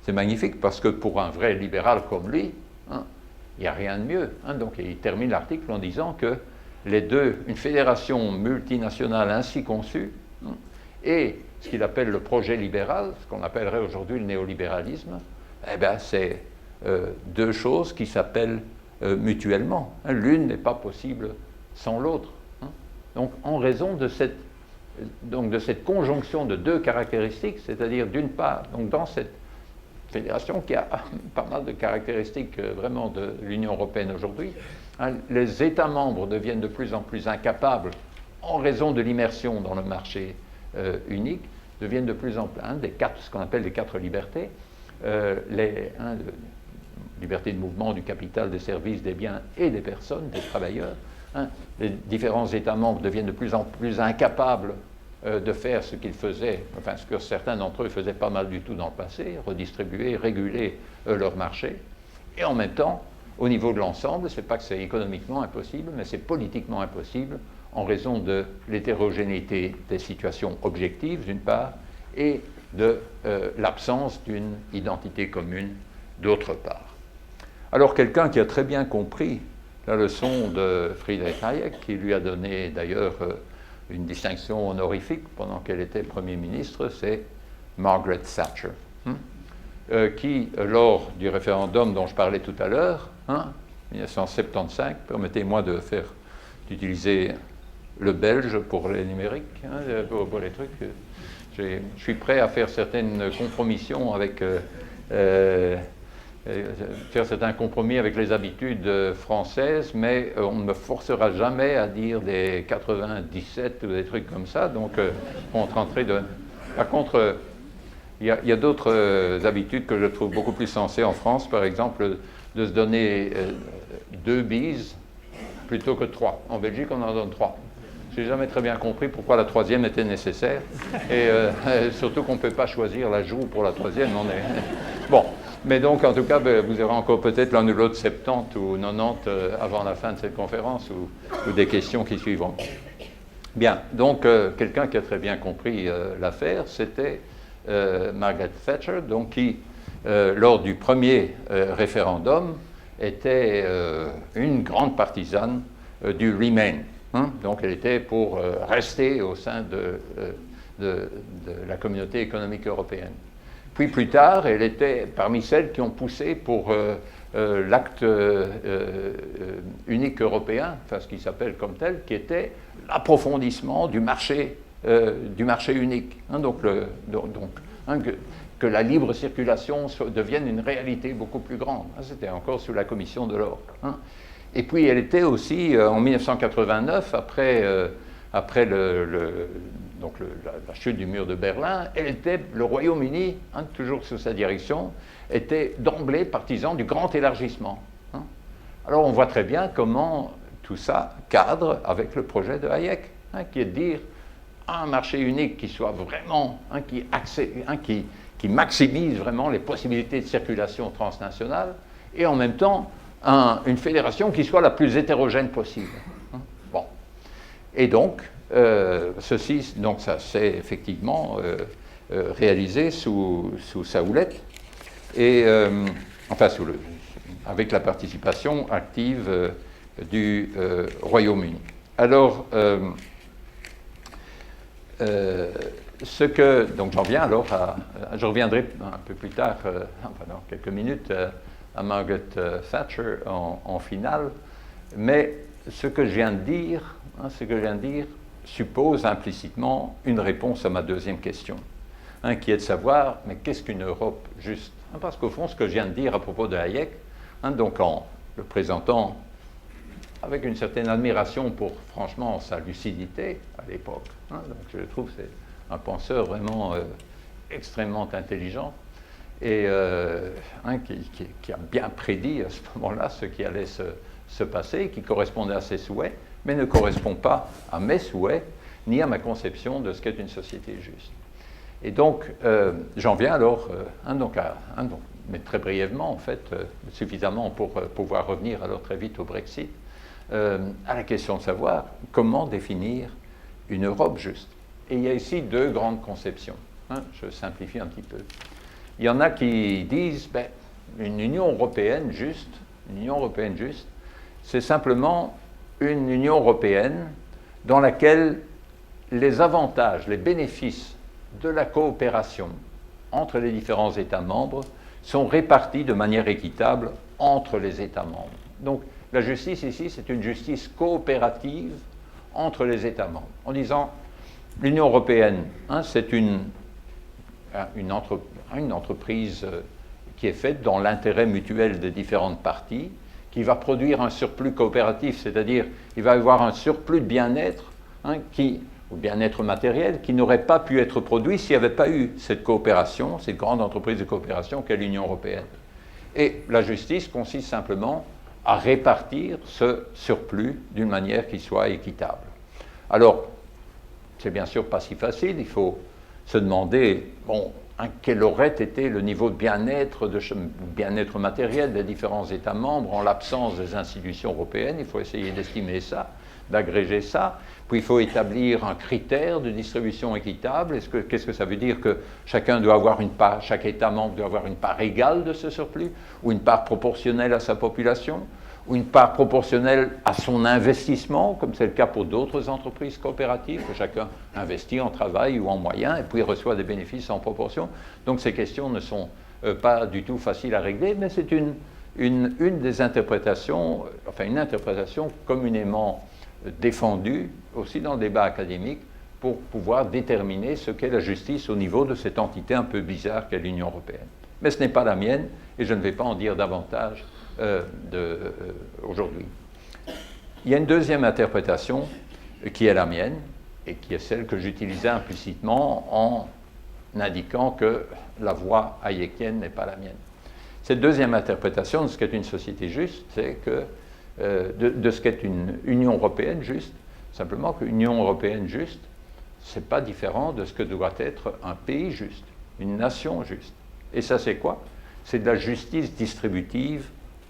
C'est magnifique parce que pour un vrai libéral comme lui, il n'y a rien de mieux. Donc, il termine l'article en disant que une fédération multinationale ainsi conçue et ce qu'il appelle le projet libéral, ce qu'on appellerait aujourd'hui le néolibéralisme, c'est deux choses qui s'appellent mutuellement. L'une n'est pas possible sans l'autre. Donc, en raison de cette conjonction de deux caractéristiques, c'est-à-dire d'une part, donc dans cette fédération qui a pas mal de caractéristiques vraiment de l'Union européenne aujourd'hui. Hein, les États membres deviennent de plus en plus incapables, en raison de l'immersion dans le marché unique, deviennent de plus en plus ce qu'on appelle les 4 libertés, liberté de mouvement du capital, des services, des biens et des personnes, des travailleurs. Hein, les différents États membres deviennent de plus en plus incapables de faire ce qu'ils faisaient, enfin ce que certains d'entre eux faisaient pas mal du tout dans le passé, redistribuer, réguler leur marché. Et en même temps, au niveau de l'ensemble, ce n'est pas que c'est économiquement impossible, mais c'est politiquement impossible en raison de l'hétérogénéité des situations objectives, d'une part, et de l'absence d'une identité commune, d'autre part. Alors, quelqu'un qui a très bien compris la leçon de Friedrich Hayek, qui lui a donné d'ailleurs une distinction honorifique pendant qu'elle était Premier ministre, c'est Margaret Thatcher, qui, lors du référendum dont je parlais tout à l'heure, 1975, permettez-moi d'utiliser le belge pour les numériques, pour les trucs. Je suis prêt à faire certaines compromissions avec certains compromis avec les habitudes françaises, mais on ne me forcera jamais à dire des 97 ou des trucs comme ça, donc on tenterait de... Par contre, il y a d'autres habitudes que je trouve beaucoup plus sensées en France, par exemple, de se donner 2 bises plutôt que 3. En Belgique, on en donne 3. Je n'ai jamais très bien compris pourquoi la 3e était nécessaire, et surtout qu'on ne peut pas choisir la joue pour la 3e. Bon. Mais donc, en tout cas, vous aurez encore peut-être l'un ou l'autre 70 ou 90 avant la fin de cette conférence ou des questions qui suivront. Bien, donc, quelqu'un qui a très bien compris l'affaire, c'était Margaret Thatcher, donc, qui, lors du premier référendum, était une grande partisane du Remain. Donc, elle était pour rester au sein de la communauté économique européenne. Puis plus tard, elle était parmi celles qui ont poussé pour l'acte unique européen, enfin ce qui s'appelle comme tel, qui était l'approfondissement du marché unique. Que la libre circulation devienne une réalité beaucoup plus grande. C'était encore sous la commission Delors. Et puis elle était aussi, en 1989, après la chute du mur de Berlin, le Royaume-Uni, toujours sous sa direction, était d'emblée partisan du grand élargissement. Alors on voit très bien comment tout ça cadre avec le projet de Hayek, qui est de dire un marché unique qui soit vraiment, qui maximise vraiment les possibilités de circulation transnationale, et en même temps une fédération qui soit la plus hétérogène possible. Bon. Et donc, ça s'est effectivement réalisé sous sa houlette, et avec la participation active du Royaume-Uni. Alors, donc j'en viens alors je reviendrai un peu plus tard, dans quelques minutes, à Margaret Thatcher en finale, mais ce que je viens de dire, suppose implicitement une réponse à ma deuxième question, qui est de savoir, mais qu'est-ce qu'une Europe juste? Parce qu'au fond, ce que je viens de dire à propos de Hayek, donc en le présentant avec une certaine admiration pour, franchement, sa lucidité à l'époque, donc je trouve que c'est un penseur vraiment extrêmement intelligent, et qui a bien prédit à ce moment-là ce qui allait se passer, qui correspondait à ses souhaits, mais ne correspond pas à mes souhaits, ni à ma conception de ce qu'est une société juste. Et donc, j'en viens alors, mais très brièvement, en fait, suffisamment pour pouvoir revenir alors très vite au Brexit, à la question de savoir comment définir une Europe juste. Et il y a ici 2 grandes conceptions. Je simplifie un petit peu. Il y en a qui disent, une Union européenne juste, c'est simplement une Union européenne dans laquelle les avantages, les bénéfices de la coopération entre les différents États membres sont répartis de manière équitable entre les États membres. Donc la justice ici, c'est une justice coopérative entre les États membres, en disant l'Union européenne, c'est une entreprise qui est faite dans l'intérêt mutuel des différentes parties, qui va produire un surplus coopératif, c'est-à-dire il va y avoir un surplus de bien-être, ou bien-être matériel, qui n'aurait pas pu être produit s'il n'y avait pas eu cette coopération, cette grande entreprise de coopération qu'est l'Union européenne. Et la justice consiste simplement à répartir ce surplus d'une manière qui soit équitable. Alors, c'est bien sûr pas si facile, il faut se demander, bon, quel aurait été le niveau de bien-être matériel des différents États membres en l'absence des institutions européennes. Il faut essayer d'estimer ça, d'agréger ça. Puis il faut établir un critère de distribution équitable. Qu'est-ce que ça veut dire? Que chacun doit avoir une part, chaque État membre doit avoir une part égale de ce surplus, ou une part proportionnelle à sa population, ou une part proportionnelle à son investissement, comme c'est le cas pour d'autres entreprises coopératives, que chacun investit en travail ou en moyens, et puis reçoit des bénéfices en proportion. Donc ces questions ne sont pas du tout faciles à régler, mais c'est une des interprétations, enfin une interprétation communément défendue, aussi dans le débat académique, pour pouvoir déterminer ce qu'est la justice au niveau de cette entité un peu bizarre qu'est l'Union européenne. Mais ce n'est pas la mienne, et je ne vais pas en dire davantage aujourd'hui. Il y a une deuxième interprétation qui est la mienne et qui est celle que j'utilisais implicitement en indiquant que la voie hayekienne n'est pas la mienne. Cette deuxième interprétation de ce qu'est une société juste, c'est que de ce qu'est une Union européenne juste, simplement qu'une Union européenne juste, ce n'est pas différent de ce que doit être un pays juste, une nation juste. Et ça, c'est quoi? C'est de la justice distributive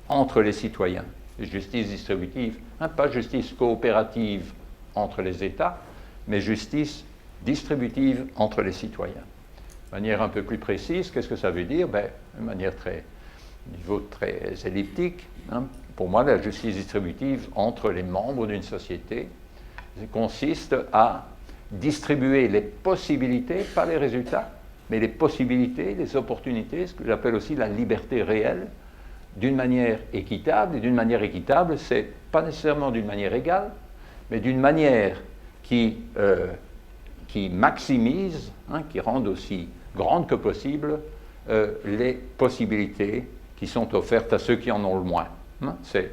entre les citoyens. Justice distributive, pas justice coopérative entre les États, mais justice distributive entre les citoyens. De manière un peu plus précise, qu'est-ce que ça veut dire? De manière niveau très elliptique, pour moi, la justice distributive entre les membres d'une société consiste à distribuer les possibilités, pas les résultats, mais les possibilités, les opportunités, ce que j'appelle aussi la liberté réelle, d'une manière équitable. Et d'une manière équitable, c'est pas nécessairement d'une manière égale, mais d'une manière qui maximise, qui rende aussi grande que possible les possibilités qui sont offertes à ceux qui en ont le moins. C'est,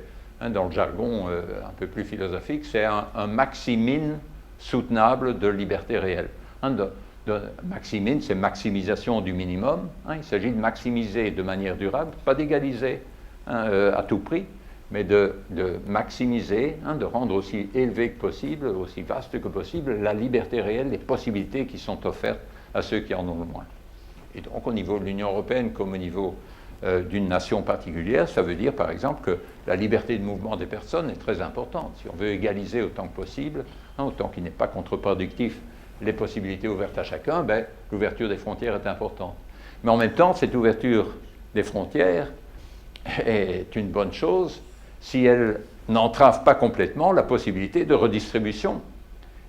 dans le jargon un peu plus philosophique, c'est un maximin soutenable de liberté réelle. Maximin, c'est maximisation du minimum. Il s'agit de maximiser de manière durable, pas d'égaliser à tout prix, mais de maximiser, de rendre aussi élevé que possible, aussi vaste que possible, la liberté réelle, les possibilités qui sont offertes à ceux qui en ont le moins. Et donc au niveau de l'Union européenne comme au niveau d'une nation particulière, ça veut dire par exemple que la liberté de mouvement des personnes est très importante. Si on veut égaliser autant que possible, autant qu'il n'est pas contre-productif, les possibilités ouvertes à chacun, l'ouverture des frontières est importante. Mais en même temps, cette ouverture des frontières est une bonne chose si elle n'entrave pas complètement la possibilité de redistribution.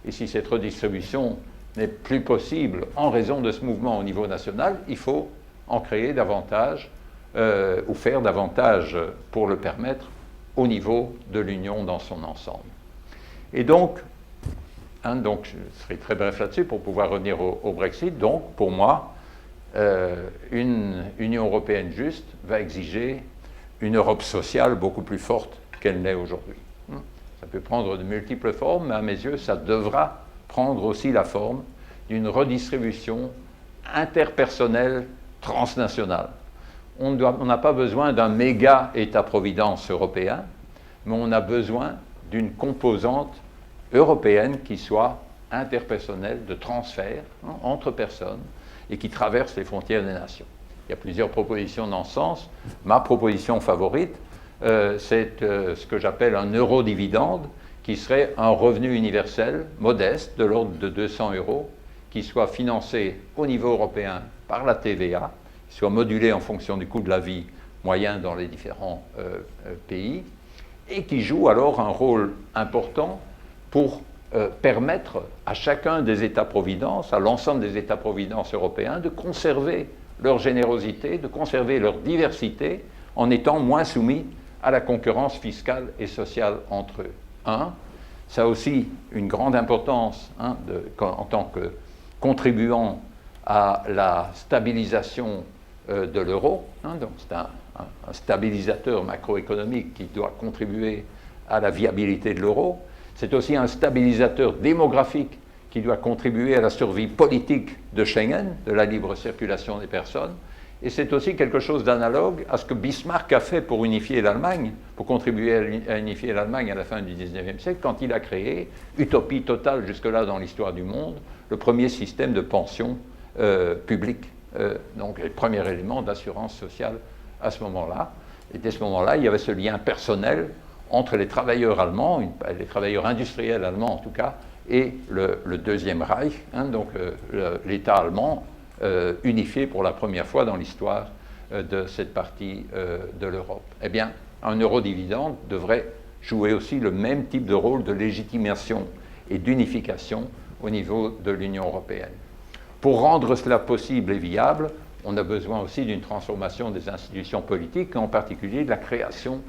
Et si cette redistribution n'est plus possible en raison de ce mouvement au niveau national, il faut en créer davantage ou faire davantage pour le permettre au niveau de l'Union dans son ensemble. Et donc, je serai très bref là-dessus pour pouvoir revenir au Brexit. Donc, pour moi, une Union européenne juste va exiger une Europe sociale beaucoup plus forte qu'elle n'est aujourd'hui. Ça peut prendre de multiples formes, mais à mes yeux, ça devra prendre aussi la forme d'une redistribution interpersonnelle transnationale. On n'a pas besoin d'un méga État-providence européen, mais on a besoin d'une composante européenne qui soit interpersonnelle, de transfert entre personnes et qui traverse les frontières des nations. Il y a plusieurs propositions dans ce sens. Ma proposition favorite, c'est ce que j'appelle un eurodividende, qui serait un revenu universel modeste de l'ordre de 200 €, qui soit financé au niveau européen par la TVA, qui soit modulé en fonction du coût de la vie moyen dans les différents pays, et qui joue alors un rôle important pour permettre à chacun des États-providence, à l'ensemble des États-providence européens, de conserver leur générosité, de conserver leur diversité, en étant moins soumis à la concurrence fiscale et sociale entre eux. Ça a aussi une grande importance en tant que contribuant à la stabilisation de l'euro. Donc c'est un stabilisateur macroéconomique qui doit contribuer à la viabilité de l'euro. C'est aussi un stabilisateur démographique qui doit contribuer à la survie politique de Schengen, de la libre circulation des personnes. Et c'est aussi quelque chose d'analogue à ce que Bismarck a fait pour unifier l'Allemagne, pour contribuer à unifier l'Allemagne à la fin du XIXe siècle, quand il a créé, utopie totale jusque-là dans l'histoire du monde, le premier système de pension publique. Donc le premier élément d'assurance sociale à ce moment-là. Et dès ce moment-là, il y avait ce lien personnel entre les travailleurs allemands, les travailleurs industriels allemands en tout cas, et le Deuxième Reich, donc l'État allemand, unifié pour la première fois dans l'histoire de cette partie de l'Europe. Eh bien, un eurodividende devrait jouer aussi le même type de rôle de légitimation et d'unification au niveau de l'Union européenne. Pour rendre cela possible et viable, on a besoin aussi d'une transformation des institutions politiques, en particulier de la création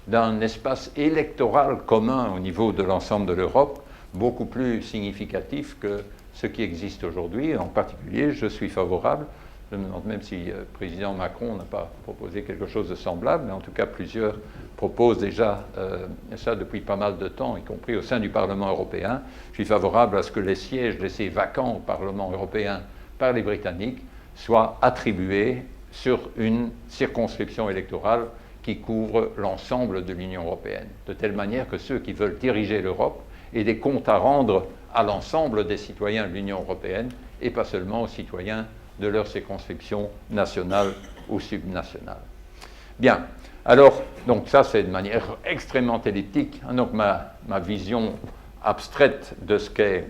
d'un espace électoral commun au niveau de l'ensemble de l'Europe, beaucoup plus significatif que ce qui existe aujourd'hui. En particulier, je suis favorable, je me demande même si le président Macron n'a pas proposé quelque chose de semblable, mais en tout cas plusieurs proposent déjà ça depuis pas mal de temps, y compris au sein du Parlement européen. Je suis favorable à ce que les sièges laissés vacants au Parlement européen par les Britanniques soient attribués sur une circonscription électorale qui couvre l'ensemble de l'Union européenne, de telle manière que ceux qui veulent diriger l'Europe aient des comptes à rendre à l'ensemble des citoyens de l'Union européenne et pas seulement aux citoyens de leur circonscription nationale ou subnationale. Bien, alors, donc ça c'est de manière extrêmement elliptique, donc ma vision abstraite de ce qu'est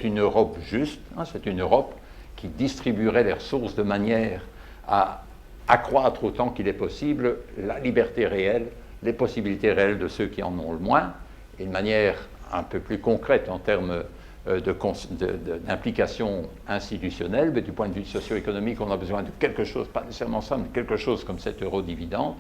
une Europe juste, c'est une Europe qui distribuerait les ressources de manière à accroître autant qu'il est possible la liberté réelle, les possibilités réelles de ceux qui en ont le moins, et de manière un peu plus concrète en termes d'implication institutionnelle, mais du point de vue socio-économique, on a besoin de quelque chose, pas nécessairement ça, mais quelque chose comme cet eurodividende,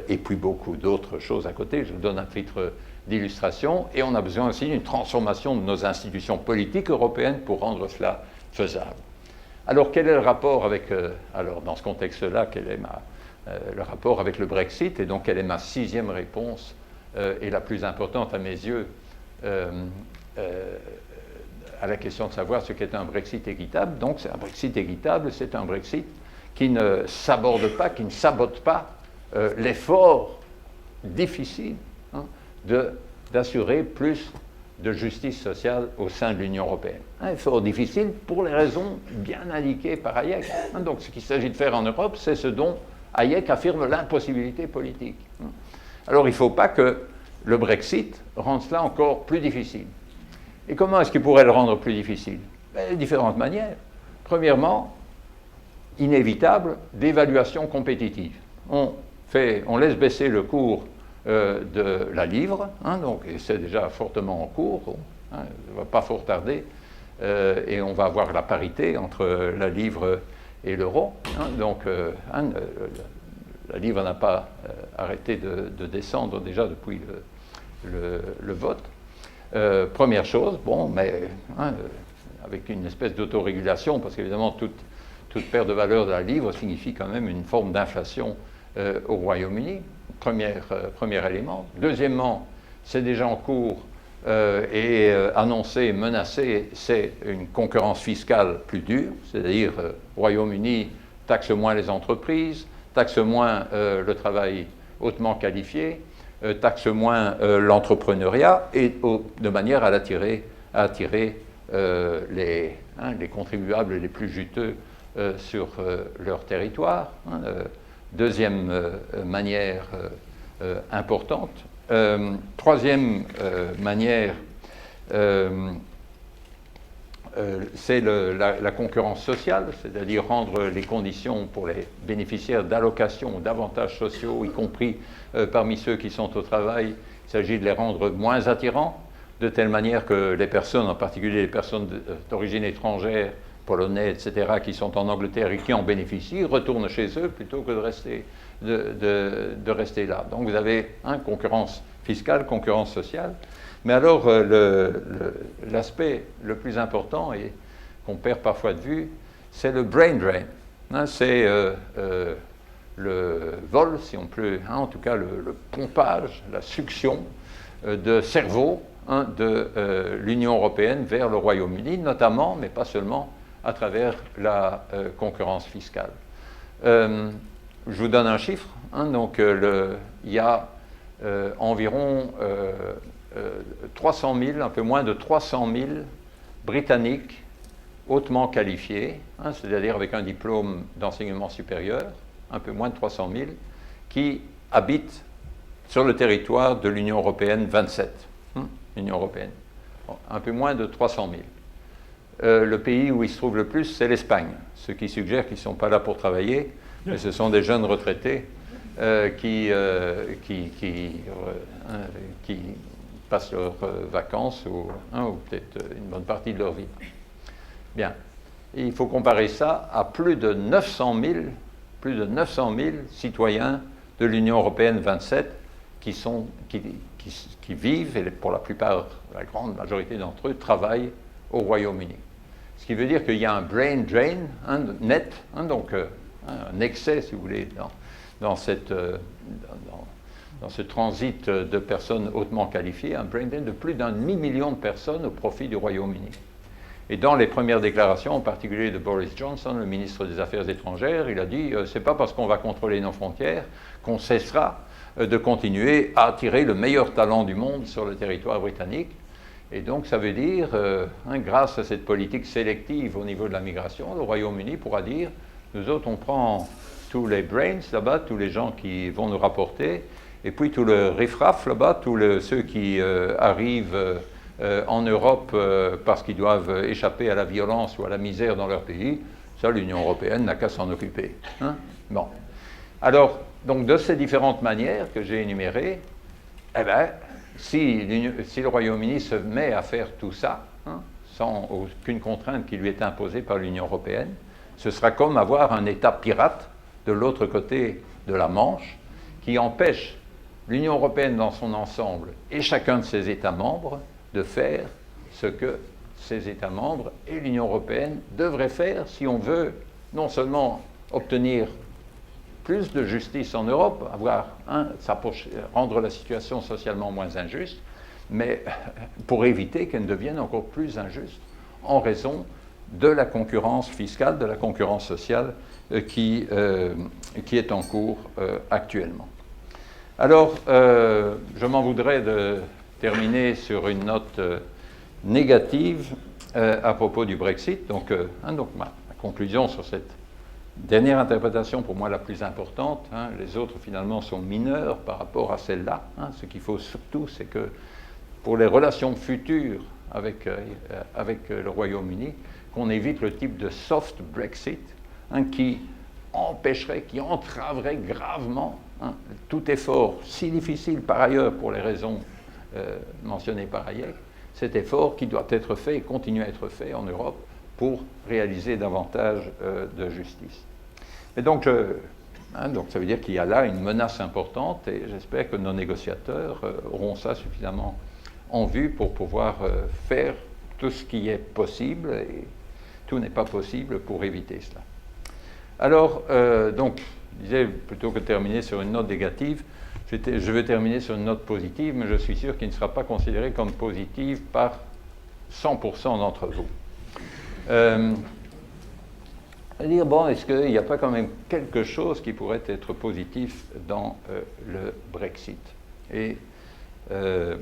et puis beaucoup d'autres choses à côté. Je vous donne un titre d'illustration, et on a besoin aussi d'une transformation de nos institutions politiques européennes pour rendre cela faisable. Alors, quel est le rapport avec, alors dans ce contexte-là, quel est le rapport avec le Brexit, et donc quelle est ma sixième réponse, et la plus importante à mes yeux, à la question de savoir ce qu'est un Brexit équitable. Donc, c'est un Brexit équitable, c'est un Brexit qui ne s'aborde pas, qui ne sabote pas l'effort difficile d'assurer plus de justice sociale au sein de l'Union européenne. Un effort difficile pour les raisons bien indiquées par Hayek. Donc, ce qu'il s'agit de faire en Europe, c'est ce dont Hayek affirme l'impossibilité politique. Alors, il ne faut pas que le Brexit rende cela encore plus difficile. Et comment est-ce qu'il pourrait le rendre plus difficile? De différentes manières. Premièrement, inévitable, d'évaluation compétitive. On laisse baisser le cours de la livre, donc, et c'est déjà fortement en cours, ça ne va pas fort tarder, et on va avoir la parité entre la livre et l'euro. Donc, la livre n'a pas arrêté de descendre déjà depuis le vote. Première chose, bon, mais avec une espèce d'autorégulation, parce qu'évidemment, toute perte de valeur de la livre signifie quand même une forme d'inflation au Royaume-Uni. Premier élément. Deuxièmement, c'est déjà en cours et annoncé, menacé, c'est une concurrence fiscale plus dure, c'est-à-dire Royaume-Uni taxe moins les entreprises, taxe moins le travail hautement qualifié, taxe moins l'entrepreneuriat, et de manière à attirer les contribuables les plus juteux sur leur territoire. Deuxième manière importante. Troisième manière, c'est la concurrence sociale, c'est-à-dire rendre les conditions pour les bénéficiaires d'allocations ou d'avantages sociaux, y compris parmi ceux qui sont au travail, il s'agit de les rendre moins attirants, de telle manière que les personnes, en particulier les personnes d'origine étrangère, polonais, etc., qui sont en Angleterre et qui en bénéficient, retournent chez eux plutôt que de rester là. Donc vous avez concurrence fiscale, concurrence sociale. Mais alors l'aspect le plus important et qu'on perd parfois de vue, c'est le brain drain. C'est le vol, si on peut, en tout cas le pompage, la succion de cerveau de l'Union européenne vers le Royaume-Uni, notamment, mais pas seulement, à travers la concurrence fiscale. Je vous donne un chiffre. Donc, il y a environ 300 000, un peu moins de 300 000 Britanniques hautement qualifiés, c'est-à-dire avec un diplôme d'enseignement supérieur, un peu moins de 300 000, qui habitent sur le territoire de l'Union européenne 27. L'Union européenne. Bon, un peu moins de 300 000. Le pays où il se trouve le plus, c'est l'Espagne, ce qui suggère qu'ils ne sont pas là pour travailler, mais ce sont des jeunes retraités qui passent leurs vacances ou peut-être une bonne partie de leur vie. Bien. Et il faut comparer ça à plus de 900 000 citoyens de l'Union européenne 27 qui vivent, et pour la plupart, la grande majorité d'entre eux, travaillent au Royaume-Uni. Ce qui veut dire qu'il y a un brain drain net, donc un excès, si vous voulez, dans ce transit de personnes hautement qualifiées, un brain drain de plus d'1 demi-million de personnes au profit du Royaume-Uni. Et dans les premières déclarations, en particulier de Boris Johnson, le ministre des Affaires étrangères, il a dit c'est pas parce qu'on va contrôler nos frontières qu'on cessera de continuer à attirer le meilleur talent du monde sur le territoire britannique. Et donc ça veut dire, grâce à cette politique sélective au niveau de la migration, le Royaume-Uni pourra dire nous autres on prend tous les brains là-bas, tous les gens qui vont nous rapporter, et puis tout le riff-raff là-bas, ceux qui arrivent en Europe parce qu'ils doivent échapper à la violence ou à la misère dans leur pays, ça l'Union européenne n'a qu'à s'en occuper. Bon. Alors, donc de ces différentes manières que j'ai énumérées, eh bien, si le Royaume-Uni se met à faire tout ça, sans aucune contrainte qui lui est imposée par l'Union européenne, ce sera comme avoir un État pirate de l'autre côté de la Manche qui empêche l'Union européenne dans son ensemble et chacun de ses États membres de faire ce que ces États membres et l'Union européenne devraient faire si on veut non seulement obtenir plus de justice en Europe, rendre la situation socialement moins injuste, mais pour éviter qu'elle ne devienne encore plus injuste en raison de la concurrence fiscale, de la concurrence sociale qui est en cours actuellement. Alors, je m'en voudrais de terminer sur une note négative à propos du Brexit. Donc ma conclusion sur cette dernière interprétation, pour moi la plus importante, les autres finalement sont mineurs par rapport à celle-là. Ce qu'il faut surtout, c'est que pour les relations futures avec le Royaume-Uni, qu'on évite le type de soft Brexit qui empêcherait, qui entraverait gravement tout effort si difficile par ailleurs pour les raisons mentionnées par Hayek, cet effort qui doit être fait et continue à être fait en Europe pour réaliser davantage de justice. Et donc, donc ça veut dire qu'il y a là une menace importante et j'espère que nos négociateurs auront ça suffisamment en vue pour pouvoir faire tout ce qui est possible et tout n'est pas possible pour éviter cela. Alors, donc, je disais, plutôt que de terminer sur une note négative, je vais terminer sur une note positive, mais je suis sûr qu'il ne sera pas considéré comme positive par 100% d'entre vous. Dire, bon, est-ce qu'il n'y a pas quand même quelque chose qui pourrait être positif dans le Brexit? Et je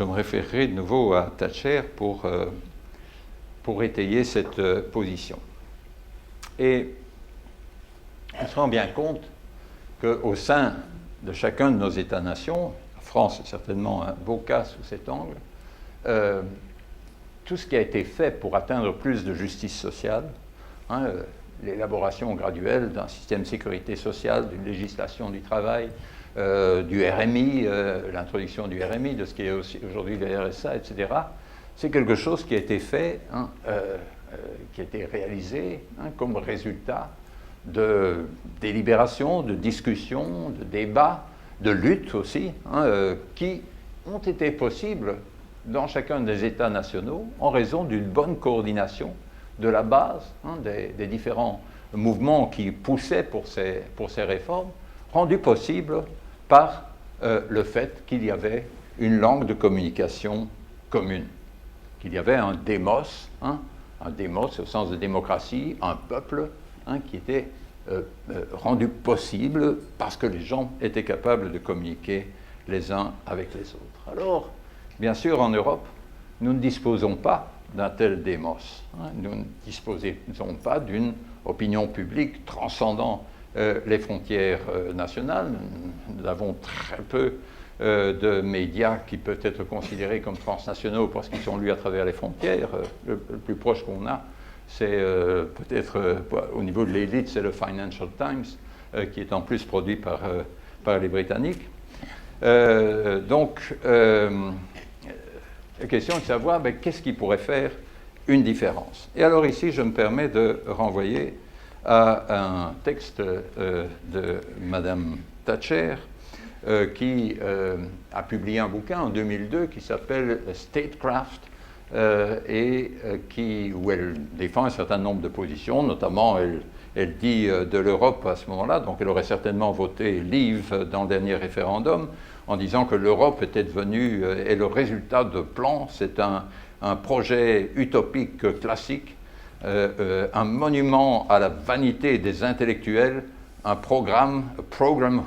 me référerai de nouveau à Thatcher pour étayer cette position. Et on se rend bien compte qu'au sein de chacun de nos États-nations, la France est certainement un beau cas sous cet angle, tout ce qui a été fait pour atteindre plus de justice sociale, l'élaboration graduelle d'un système de sécurité sociale, d'une législation du travail, du RMI, l'introduction du RMI, de ce qui est aujourd'hui le RSA, etc., c'est quelque chose qui a été fait, qui a été réalisé comme résultat de délibérations, de discussions, de débats, de luttes aussi, qui ont été possibles dans chacun des États nationaux en raison d'une bonne coordination de la base, hein, des différents mouvements qui poussaient pour ces réformes, rendu possible par le fait qu'il y avait une langue de communication commune, qu'il y avait un démos, hein, un démos au sens de démocratie, un peuple, hein, qui était rendu possible parce que les gens étaient capables de communiquer les uns avec les autres. Alors, bien sûr, en Europe, nous ne disposons pas d'un tel démos. Hein. Nous ne disposons pas d'une opinion publique transcendant les frontières nationales. Nous avons très peu de médias qui peuvent être considérés comme transnationaux parce qu'ils sont lus à travers les frontières. Le plus proche qu'on a, c'est peut-être au niveau de l'élite, c'est le Financial Times, qui est en plus produit par les Britanniques. Donc, la question est de savoir qu'est-ce qui pourrait faire une différence. Et alors ici, je me permets de renvoyer à un texte de Madame Thatcher, qui a publié un bouquin en 2002 qui s'appelle Statecraft, où elle défend un certain nombre de positions, notamment elle dit de l'Europe à ce moment-là, donc elle aurait certainement voté Leave dans le dernier référendum, en disant que l'Europe était devenue, et le résultat de plan, c'est un projet utopique classique, un monument à la vanité des intellectuels, un programme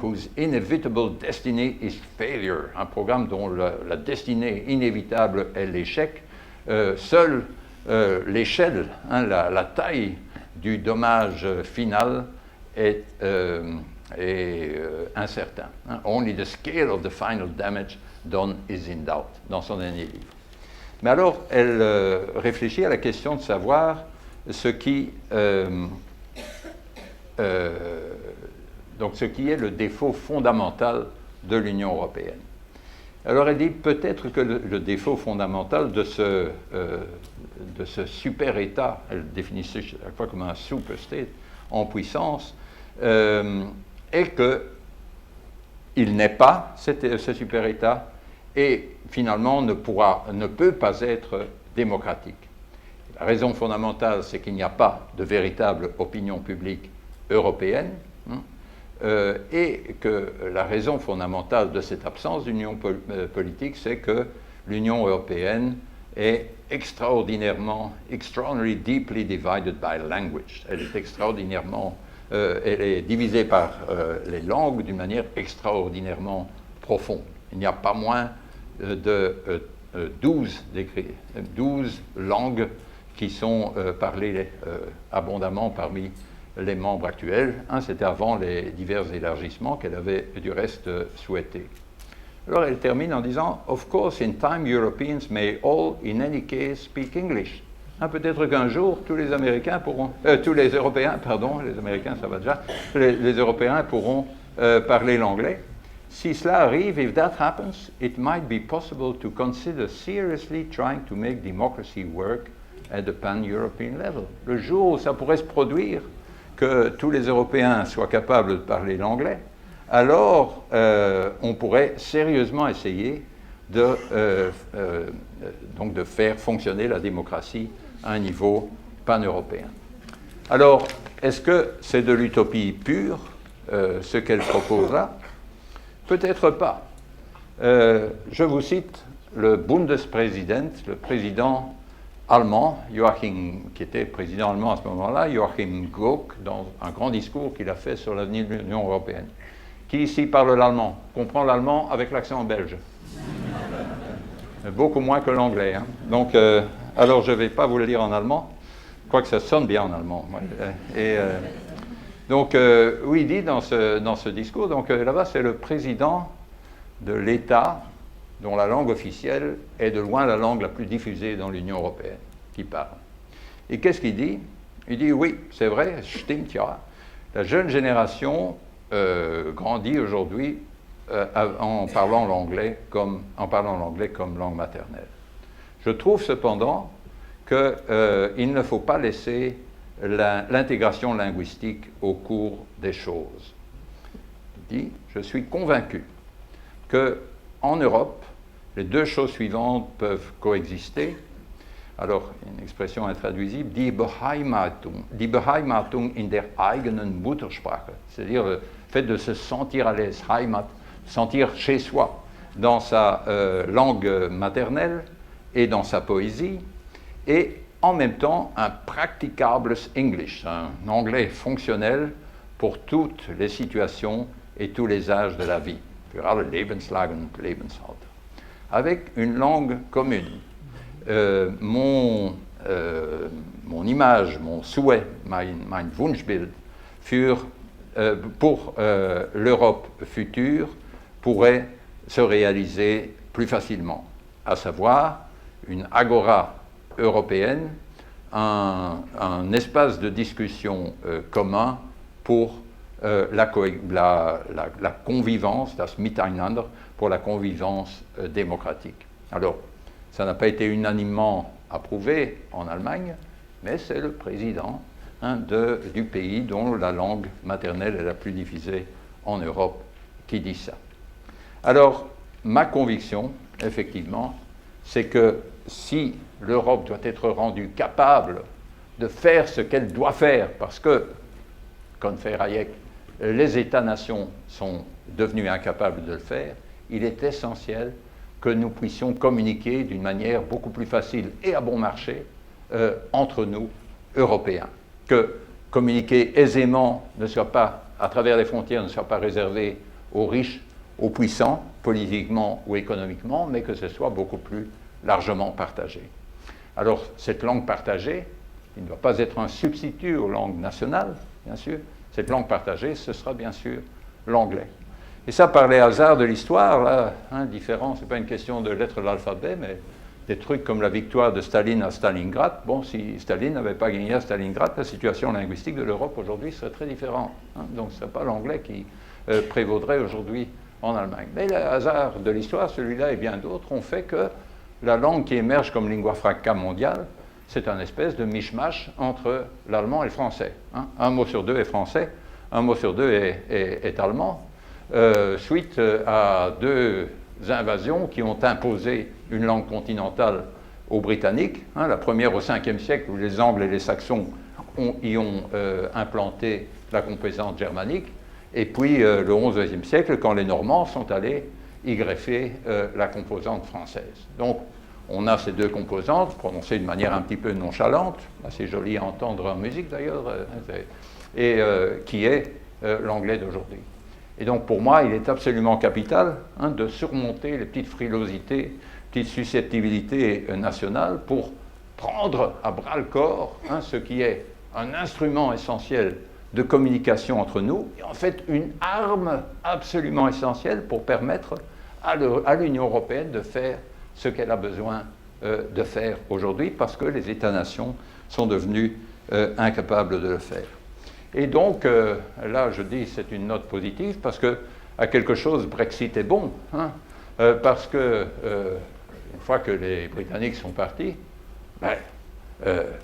whose inevitable destiny is failure, un programme dont la destinée inévitable est l'échec. Seule l'échelle, hein, la taille du dommage final est incertain. Hein. Only the scale of the final damage done is in doubt, dans son dernier livre. Mais alors, elle réfléchit à la question de savoir ce qui est le défaut fondamental de l'Union européenne. Alors elle dit peut-être que le défaut fondamental de ce super-État, elle définit ça chaque fois comme un super-state en puissance, est qu'il n'est pas ce super-État et finalement ne peut pas être démocratique. La raison fondamentale, c'est qu'il n'y a pas de véritable opinion publique européenne, hein, et que la raison fondamentale de cette absence d'union politique, c'est que l'Union européenne est extraordinarily deeply divided by language. Elle est divisée par les langues d'une manière extraordinairement profonde. Il n'y a pas moins de 12 langues qui sont parlées abondamment parmi les membres actuels. C'était avant les divers élargissements qu'elle avait du reste souhaités. Alors elle termine en disant « Of course, in time, Europeans may all, in any case, speak English. » Peut-être qu'un jour, tous les Européens, les Américains, ça va déjà, les Européens pourront parler l'anglais. Si cela arrive, if that happens, it might be possible to consider seriously trying to make democracy work at the pan-European level. Le jour où ça pourrait se produire, que tous les Européens soient capables de parler l'anglais, alors on pourrait sérieusement essayer de faire fonctionner la démocratie à un niveau pan-européen. Alors, est-ce que c'est de l'utopie pure, ce qu'elle propose là? Peut-être pas. Je vous cite le Bundespräsident, le président allemand, qui était président allemand à ce moment-là, Joachim Gauck, dans un grand discours qu'il a fait sur l'avenir de l'Union européenne. Qui ici parle l'allemand? Comprend l'allemand avec l'accent belge? Beaucoup moins que l'anglais. Hein. Donc, alors je ne vais pas vous le lire en allemand, quoique ça sonne bien en allemand. Oui, il dit dans ce discours, là-bas, c'est le président de l'État dont la langue officielle est de loin la langue la plus diffusée dans l'Union européenne, qui parle. Et qu'est-ce qu'il dit? Il dit, oui, c'est vrai, stimmt ja, la jeune génération grandit aujourd'hui en parlant l'anglais comme langue maternelle. Je trouve cependant qu'il ne faut pas laisser l'intégration linguistique au cours des choses. Il dit, je suis convaincu qu'en Europe, les deux choses suivantes peuvent coexister. Alors, une expression intraduisible, die Beheimatung in der eigenen Muttersprache, c'est-à-dire le fait de se sentir à l'aise, Heimat, sentir chez soi, dans sa langue maternelle et dans sa poésie, et en même temps un practicables English, un anglais fonctionnel pour toutes les situations et tous les âges de la vie, für alle Lebenslagen und Lebensalter, avec une langue commune. Mon image, mon souhait, mein Wunschbild pour l'Europe future pourrait se réaliser plus facilement, à savoir une agora européenne, un espace de discussion commun pour la convivence, das Miteinander, pour la convivence démocratique. Alors, ça n'a pas été unanimement approuvé en Allemagne, mais c'est le président du pays dont la langue maternelle est la plus diffusée en Europe qui dit ça. Alors, ma conviction, effectivement, c'est que si l'Europe doit être rendue capable de faire ce qu'elle doit faire, parce que, comme fait Hayek, les États-nations sont devenus incapables de le faire, il est essentiel que nous puissions communiquer d'une manière beaucoup plus facile et à bon marché entre nous, Européens. Que communiquer aisément ne soit pas, à travers les frontières, ne soit pas réservé aux riches, aux puissants, politiquement ou économiquement, mais que ce soit beaucoup plus largement partagé. Alors, cette langue partagée, qui ne doit pas être un substitut aux langues nationales, bien sûr, cette langue partagée, ce sera bien sûr l'anglais. Et ça, par les hasards de l'histoire, là, différent, ce n'est pas une question de lettres de l'alphabet, mais des trucs comme la victoire de Staline à Stalingrad. Bon, si Staline n'avait pas gagné à Stalingrad, la situation linguistique de l'Europe aujourd'hui serait très différente. Donc, ce ne serait pas l'anglais qui prévaudrait aujourd'hui en Allemagne. Mais les hasards de l'histoire, celui-là et bien d'autres, ont fait que la langue qui émerge comme lingua franca mondiale, c'est un espèce de mishmash entre l'allemand et le français. Un mot sur deux est français, un mot sur deux est allemand. Suite à deux invasions qui ont imposé une langue continentale aux Britanniques, la première au 5e siècle où les Angles et les Saxons y ont implanté la composante germanique, et puis le 11e siècle quand les Normands sont allés y greffer la composante française. Donc on a ces deux composantes prononcées de manière un petit peu nonchalante, assez jolie à entendre en musique d'ailleurs, et qui est l'anglais d'aujourd'hui. Et donc, pour moi, il est absolument capital de surmonter les petites frilosités, petites susceptibilités nationales pour prendre à bras-le-corps ce qui est un instrument essentiel de communication entre nous, et en fait une arme absolument essentielle pour permettre à l'Union européenne de faire ce qu'elle a besoin de faire aujourd'hui, parce que les États-nations sont devenus incapables de le faire. Et donc, là, je dis c'est une note positive, parce que à quelque chose, Brexit est bon, parce que, une fois que les Britanniques sont partis,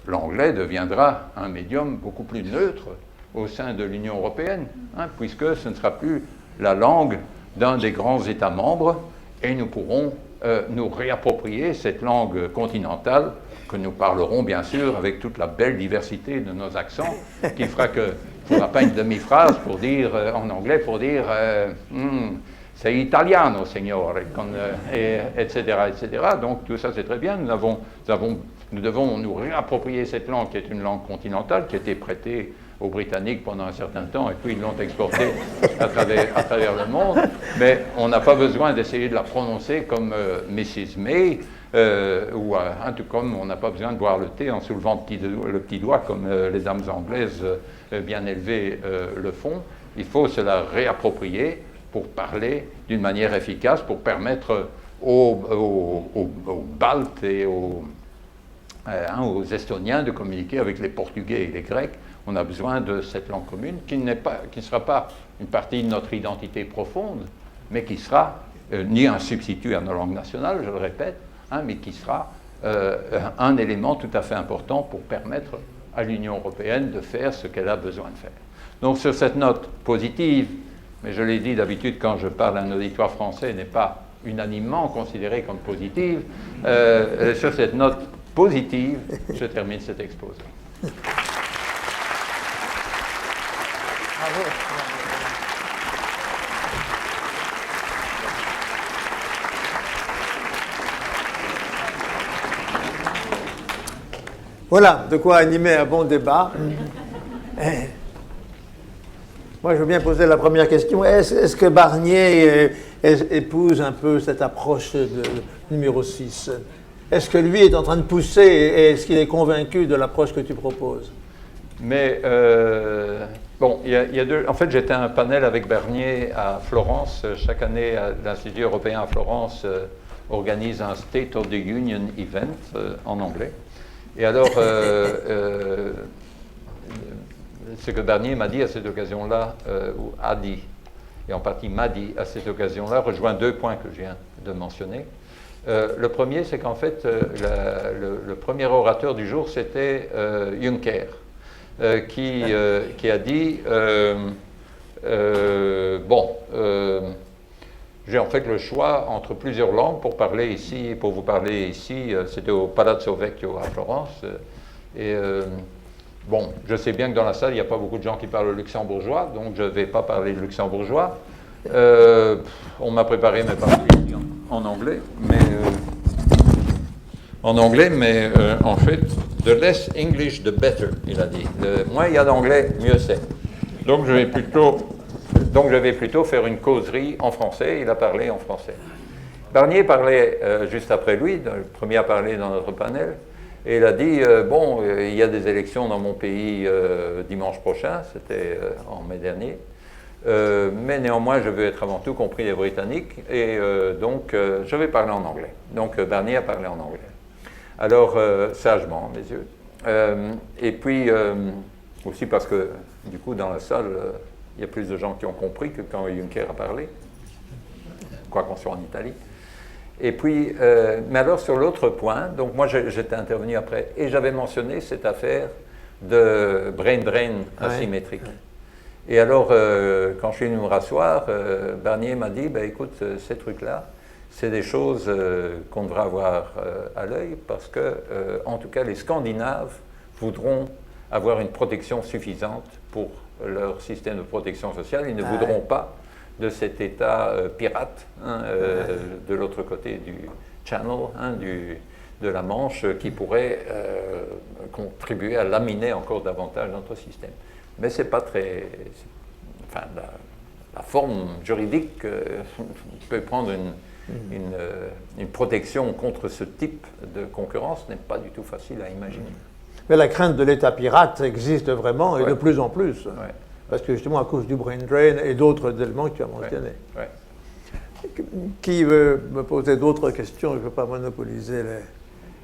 l'anglais deviendra un médium beaucoup plus neutre au sein de l'Union européenne, puisque ce ne sera plus la langue d'un des grands États membres, et nous pourrons nous réapproprier cette langue continentale que nous parlerons bien sûr avec toute la belle diversité de nos accents, qui fera que il ne faudra pas une demi-phrase pour dire, en anglais, pour dire c'est italiano, signore, etc., etc. Donc tout ça c'est très bien. Nous devons nous réapproprier cette langue qui est une langue continentale, qui a été prêtée aux Britanniques pendant un certain temps, et puis ils l'ont exportée à travers le monde. Mais on n'a pas besoin d'essayer de la prononcer comme Mrs. May, ou tout comme on n'a pas besoin de boire le thé en soulevant le petit doigt comme les dames anglaises bien élevées le font. Il faut se la réapproprier pour parler d'une manière efficace, pour permettre aux Baltes et aux Estoniens de communiquer avec les Portugais et les Grecs. On a besoin de cette langue commune qui ne sera pas une partie de notre identité profonde, mais qui sera ni un substitut à nos langues nationales, je le répète, mais qui sera un élément tout à fait important pour permettre à l'Union européenne de faire ce qu'elle a besoin de faire. Donc sur cette note positive, mais je l'ai dit d'habitude quand je parle à un auditoire français, n'est pas unanimement considérée comme positive, sur cette note positive, je termine cet exposé. Bravo. Voilà, de quoi animer un bon débat. Moi, je veux bien poser la première question. Est-ce que Barnier épouse un peu cette approche de numéro 6 ? Est-ce que lui est en train de pousser et est-ce qu'il est convaincu de l'approche que tu proposes ? Mais, bon, il y a deux... En fait, j'étais à un panel avec Barnier à Florence. Chaque année, l'Institut européen à Florence organise un State of the Union event en anglais. Et alors, ce que Barnier m'a dit à cette occasion-là, ou a dit, et en partie m'a dit à cette occasion-là, rejoint deux points que je viens de mentionner. Le premier, c'est qu'en fait, le premier orateur du jour, c'était Juncker, qui a dit j'ai en fait le choix entre plusieurs langues pour vous parler ici. C'était au Palazzo Vecchio à Florence. Bon, je sais bien que dans la salle, il n'y a pas beaucoup de gens qui parlent luxembourgeois, donc je ne vais pas parler luxembourgeois. On m'a préparé mes paroles en anglais, mais en fait, the less English, the better, il a dit. Moins il y a d'anglais, mieux c'est. Donc je vais plutôt faire une causerie en français. Il a parlé en français. Barnier parlait juste après lui, le premier à parler dans notre panel, et il a dit il y a des élections dans mon pays dimanche prochain, c'était en mai dernier, mais néanmoins je veux être avant tout compris des Britanniques, et donc je vais parler en anglais. Donc Barnier a parlé en anglais. Alors, sagement, à mes yeux. Et puis, aussi parce que, du coup, dans la salle, il y a plus de gens qui ont compris que quand Juncker a parlé, quoi qu'on soit en Italie. Et puis, mais alors sur l'autre point, donc moi j'étais intervenu après, et j'avais mentionné cette affaire de brain drain asymétrique. Ouais. Et alors, quand je suis venu me rasseoir, Barnier m'a dit, écoute, ces trucs-là, c'est des choses qu'on devrait avoir à l'œil parce que, en tout cas, les Scandinaves voudront avoir une protection suffisante pour leur système de protection sociale. Ils ne voudront pas de cet État pirate de l'autre côté du Channel, de la Manche, qui pourrait contribuer à laminer encore davantage notre système. Mais c'est pas très... Enfin, la forme juridique peut prendre une protection contre ce type de concurrence n'est pas du tout facile à imaginer. Mais la crainte de l'État pirate existe vraiment et de plus en plus. Ouais. Parce que justement à cause du brain drain et d'autres éléments que tu as mentionnés. Ouais. Qui veut me poser d'autres questions? Je ne veux pas monopoliser les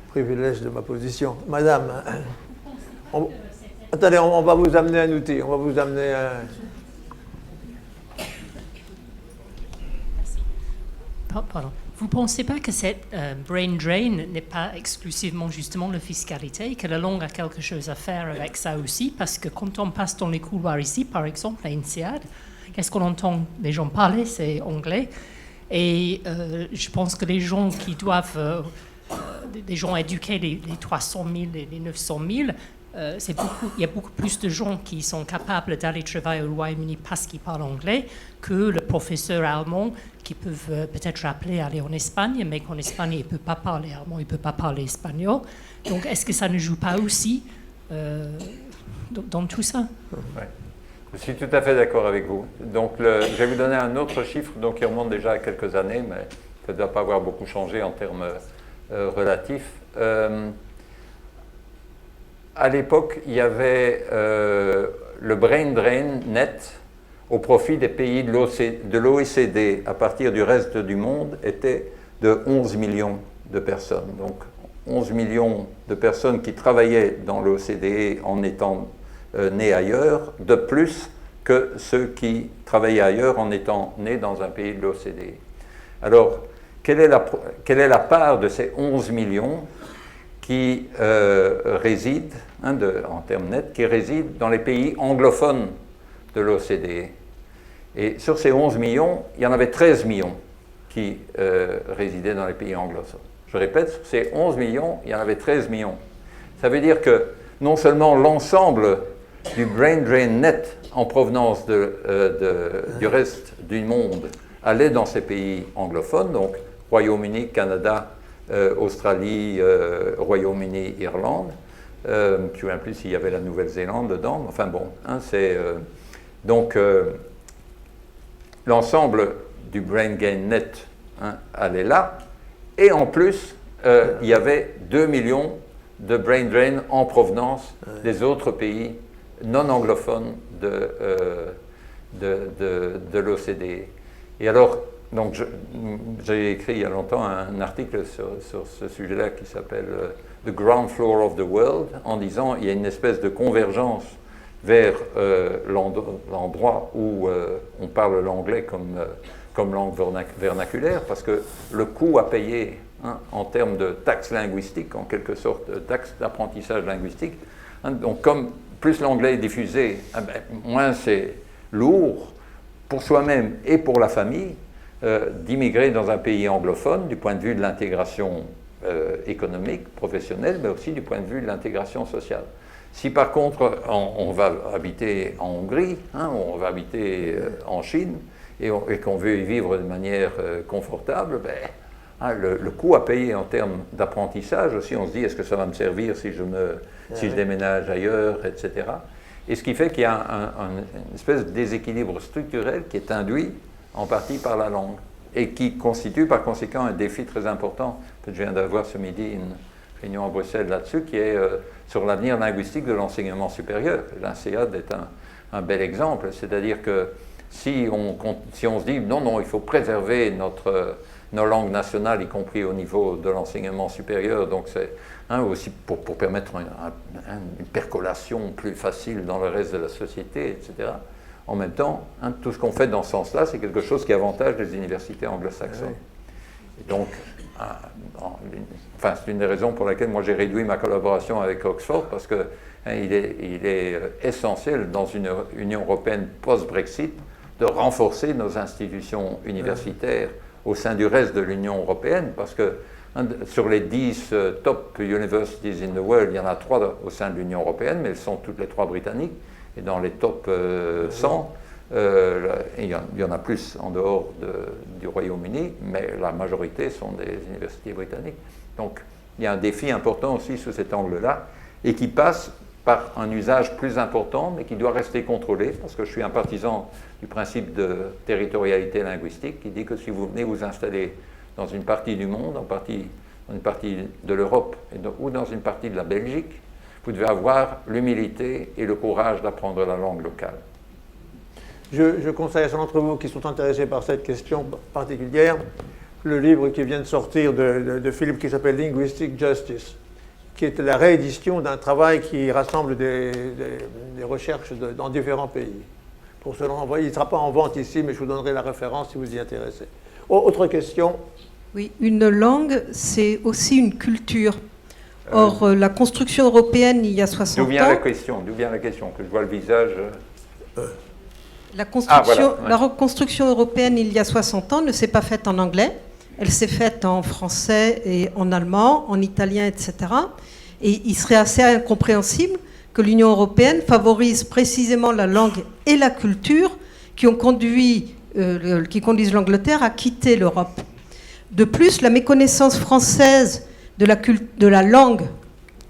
privilèges de ma position. Madame, attendez, on va vous amener un outil. On va vous amener un... Pardon. Vous ne pensez pas que cette brain drain n'est pas exclusivement justement la fiscalité, que la langue a quelque chose à faire avec ça aussi? Parce que quand on passe dans les couloirs ici, par exemple, à INSEAD, qu'est-ce qu'on entend les gens parler? C'est anglais. Et je pense que les gens qui doivent, des gens éduqués, les 300 000 et les 900 000, il y a beaucoup plus de gens qui sont capables d'aller travailler au Royaume-Uni parce qu'ils parlent anglais que le professeur allemand qui peuvent peut-être appeler à aller en Espagne, mais qu'en Espagne, il ne peut pas parler allemand, il ne peut pas parler espagnol. Donc, est-ce que ça ne joue pas aussi dans tout ça? Ouais. Je suis tout à fait d'accord avec vous. Donc, je vais vous donner un autre chiffre qui remonte déjà à quelques années, mais ça ne doit pas avoir beaucoup changé en termes relatifs. À l'époque, il y avait le brain drain net au profit des pays de l'OECD à partir du reste du monde était de 11 millions de personnes. Donc 11 millions de personnes qui travaillaient dans l'OECD en étant nés ailleurs, de plus que ceux qui travaillaient ailleurs en étant nés dans un pays de l'OECD. Alors, quelle est la part de ces 11 millions qui résident, en termes nets, qui résident dans les pays anglophones de l'OCDE. Et sur ces 11 millions, il y en avait 13 millions qui résidaient dans les pays anglophones. Je répète, sur ces 11 millions, il y en avait 13 millions. Ça veut dire que non seulement l'ensemble du brain drain net en provenance du reste du monde allait dans ces pays anglophones, donc Royaume-Uni, Canada, Australie, Royaume-Uni, Irlande. Je ne me souviens plus s'il y avait la Nouvelle-Zélande dedans, enfin bon, hein, donc l'ensemble du brain gain net allait là, et en plus, il y avait 2 millions de brain drain en provenance des autres pays non anglophones de l'OCDE. Et alors, donc j'ai écrit il y a longtemps un article sur ce sujet-là qui s'appelle The Ground Floor of the World, en disant il y a une espèce de convergence vers l'endroit où on parle l'anglais comme langue vernaculaire, parce que le coût à payer en termes de taxes linguistiques, en quelque sorte, taxes d'apprentissage linguistique, donc comme plus l'anglais est diffusé, moins c'est lourd pour soi-même et pour la famille d'immigrer dans un pays anglophone du point de vue de l'intégration économique, professionnelle, mais aussi du point de vue de l'intégration sociale. Si par contre on va habiter en Hongrie, on va habiter en Chine et qu'on veut y vivre de manière confortable, le coût à payer en termes d'apprentissage aussi, on se dit est-ce que ça va me servir si je déménage ailleurs, etc. Et ce qui fait qu'il y a une espèce de déséquilibre structurel qui est induit en partie par la langue et qui constitue par conséquent un défi très important. Je viens d'avoir ce midi une réunion à Bruxelles là-dessus qui est sur l'avenir linguistique de l'enseignement supérieur. L'INSEAD est un bel exemple, c'est-à-dire que si on se dit non, il faut préserver nos langues nationales, y compris au niveau de l'enseignement supérieur, donc c'est aussi pour permettre une percolation plus facile dans le reste de la société, etc. En même temps, tout ce qu'on fait dans ce sens-là, c'est quelque chose qui avantage les universités anglo-saxonnes. Et donc, c'est une des raisons pour laquelle moi j'ai réduit ma collaboration avec Oxford, parce que il est essentiel dans une Union européenne post-Brexit de renforcer nos institutions universitaires au sein du reste de l'Union européenne, parce que sur les 10 top universities in the world, il y en a 3 au sein de l'Union européenne, mais elles sont toutes les 3 britanniques. Et dans les top 100, il y en a plus en dehors du Royaume-Uni, mais la majorité sont des universités britanniques. Donc il y a un défi important aussi sous cet angle-là, et qui passe par un usage plus important, mais qui doit rester contrôlé, parce que je suis un partisan du principe de territorialité linguistique, qui dit que si vous venez vous installer dans une partie du monde, dans une partie de l'Europe ou dans une partie de la Belgique, vous devez avoir l'humilité et le courage d'apprendre la langue locale. Je conseille à ceux d'entre vous qui sont intéressés par cette question particulière le livre qui vient de sortir de Philippe qui s'appelle Linguistic Justice, qui est la réédition d'un travail qui rassemble des recherches dans différents pays. Pour cela, il ne sera pas en vente ici, mais je vous donnerai la référence si vous y intéressez. Autre question? Oui, une langue, c'est aussi une culture. Or, la construction européenne, il y a 60 ans... D'où vient la question, que je vois le visage... La reconstruction européenne, il y a 60 ans, ne s'est pas faite en anglais. Elle s'est faite en français et en allemand, en italien, etc. Et il serait assez incompréhensible que l'Union européenne favorise précisément la langue et la culture qui conduisent l'Angleterre à quitter l'Europe. De plus, la méconnaissance française de la langue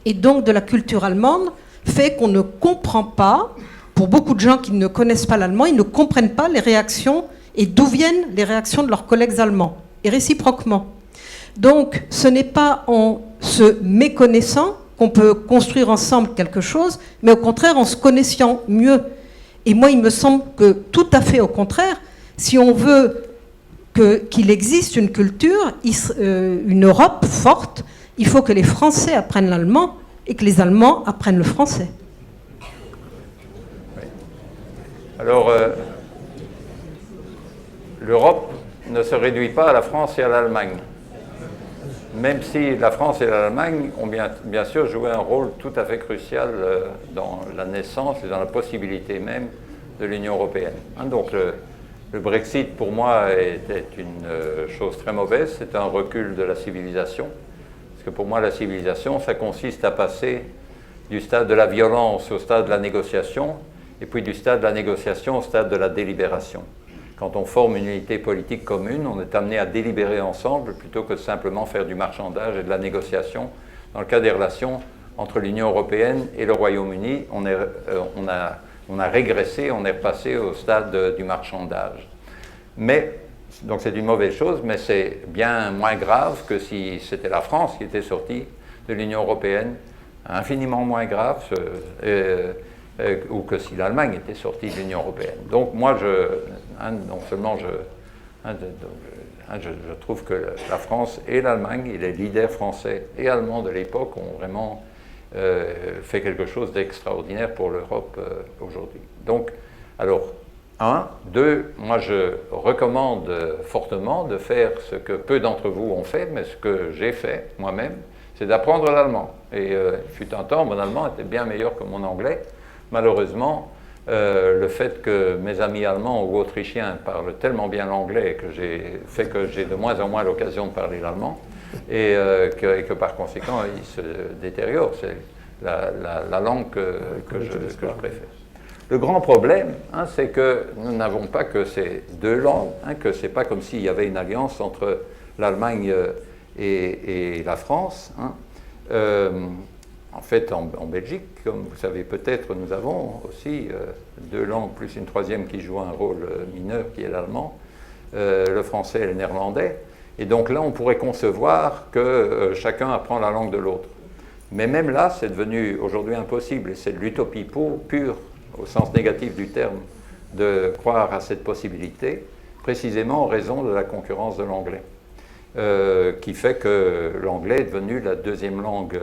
et donc de la culture allemande fait qu'on ne comprend pas, pour beaucoup de gens qui ne connaissent pas l'allemand, ils ne comprennent pas les réactions et d'où viennent les réactions de leurs collègues allemands, et réciproquement. Donc, ce n'est pas en se méconnaissant qu'on peut construire ensemble quelque chose, mais au contraire en se connaissant mieux. Et moi, il me semble que tout à fait au contraire, si on veut qu'il existe une culture, une Europe forte, il faut que les Français apprennent l'allemand et que les Allemands apprennent le français. Oui. Alors, l'Europe ne se réduit pas à la France et à l'Allemagne, même si la France et l'Allemagne ont bien sûr joué un rôle tout à fait crucial dans la naissance et dans la possibilité même de l'Union européenne. Donc le Brexit, pour moi, était une chose très mauvaise. C'est un recul de la civilisation. Parce que pour moi, la civilisation, ça consiste à passer du stade de la violence au stade de la négociation, et puis du stade de la négociation au stade de la délibération. Quand on forme une unité politique commune, on est amené à délibérer ensemble plutôt que de simplement faire du marchandage et de la négociation. Dans le cas des relations entre l'Union européenne et le Royaume-Uni, on a régressé, on est repassé au stade du marchandage. Mais, donc c'est une mauvaise chose, mais c'est bien moins grave que si c'était la France qui était sortie de l'Union européenne, infiniment moins grave, ou que si l'Allemagne était sortie de l'Union européenne. Donc moi, non seulement je trouve que la France et l'Allemagne, et les leaders français et allemands de l'époque ont vraiment fait quelque chose d'extraordinaire pour l'Europe aujourd'hui. Donc, alors, 1. 2, moi je recommande fortement de faire ce que peu d'entre vous ont fait, mais ce que j'ai fait moi-même, c'est d'apprendre l'allemand. Et il fut un temps, mon allemand était bien meilleur que mon anglais. Malheureusement, le fait que mes amis allemands ou autrichiens parlent tellement bien l'anglais que j'ai de moins en moins l'occasion de parler l'allemand et que par conséquent, il se détériore. C'est la langue que je préfère. Le grand problème, c'est que nous n'avons pas que ces deux langues, que ce n'est pas comme s'il y avait une alliance entre l'Allemagne et la France. En fait, en Belgique, comme vous savez peut-être, nous avons aussi deux langues, plus une troisième qui joue un rôle mineur, qui est l'allemand, le français et le néerlandais. Et donc là, on pourrait concevoir que chacun apprend la langue de l'autre. Mais même là, c'est devenu aujourd'hui impossible, et c'est de l'utopie pure, au sens négatif du terme, de croire à cette possibilité, précisément en raison de la concurrence de l'anglais, qui fait que l'anglais est devenu la deuxième langue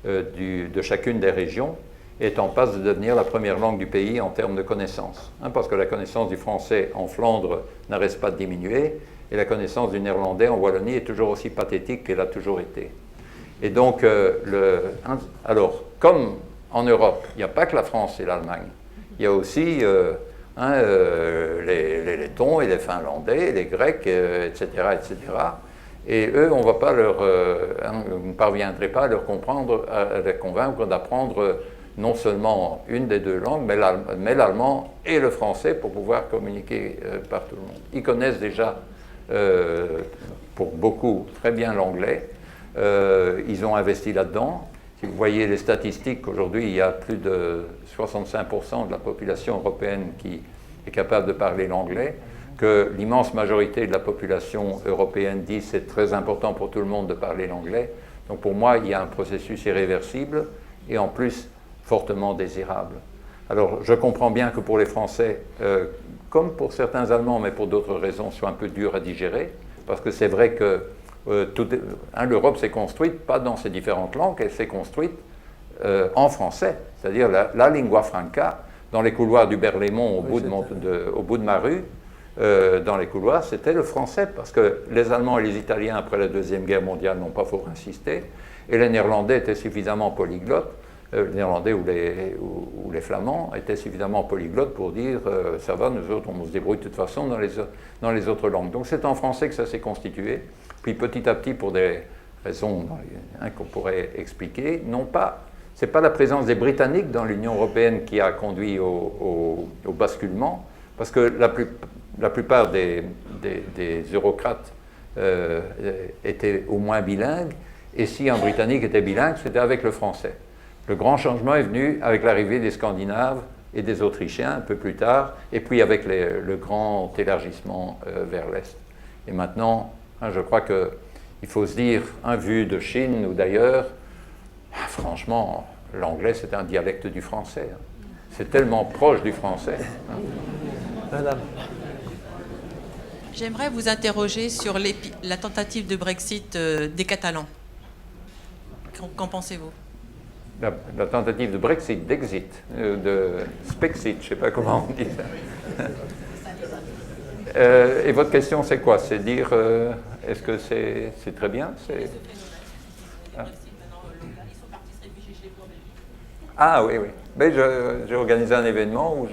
de chacune des régions, est en passe de devenir la première langue du pays en termes de connaissance. Parce que la connaissance du français en Flandre n'arrête pas de diminuer, et la connaissance du néerlandais en Wallonie est toujours aussi pathétique qu'elle a toujours été. Et donc, alors, comme en Europe, il n'y a pas que la France et l'Allemagne, il y a aussi les Lettons et les Finlandais, les Grecs, etc., etc. Et eux, on ne parviendrait pas à à les convaincre d'apprendre non seulement une des deux langues, mais l'allemand et le français pour pouvoir communiquer par tout le monde. Ils connaissent déjà, pour beaucoup, très bien l'anglais. Ils ont investi là-dedans. Si vous voyez les statistiques, aujourd'hui, il y a plus de 65% de la population européenne qui est capable de parler l'anglais, que l'immense majorité de la population européenne dit que c'est très important pour tout le monde de parler l'anglais. Donc pour moi, il y a un processus irréversible et en plus fortement désirable. Alors je comprends bien que pour les Français, comme pour certains Allemands, mais pour d'autres raisons, soit un peu dur à digérer, parce que c'est vrai que l'Europe s'est construite pas dans ces différentes langues, elle s'est construite en français, c'est-à-dire la lingua franca, dans les couloirs du Berlaymont au bout de ma rue, dans les couloirs, c'était le français, parce que les Allemands et les Italiens, après la Deuxième Guerre mondiale, n'ont pas fort insisté, et les Néerlandais étaient suffisamment polyglottes, les Néerlandais ou les Flamands étaient suffisamment polyglottes pour dire ça va, nous autres, on se débrouille de toute façon dans les autres langues. Donc c'est en français que ça s'est constitué. Puis petit à petit, pour des raisons qu'on pourrait expliquer, ce n'est pas la présence des Britanniques dans l'Union européenne qui a conduit au basculement, parce que la plupart des eurocrates étaient au moins bilingues, et si un Britannique était bilingue, c'était avec le français. Le grand changement est venu avec l'arrivée des Scandinaves et des Autrichiens un peu plus tard, et puis avec le grand élargissement vers l'Est. Et maintenant, je crois qu'il faut se dire, vu de Chine ou d'ailleurs, franchement, l'anglais c'est un dialecte du français. C'est tellement proche du français. Madame. J'aimerais vous interroger sur la tentative de Brexit des Catalans. Qu'en pensez-vous ? La tentative de Brexit, d'exit, de Spexit, je ne sais pas comment on dit ça. Et votre question, c'est quoi? C'est dire, est-ce que c'est très bien? Ah oui, oui. Mais j'ai organisé un événement où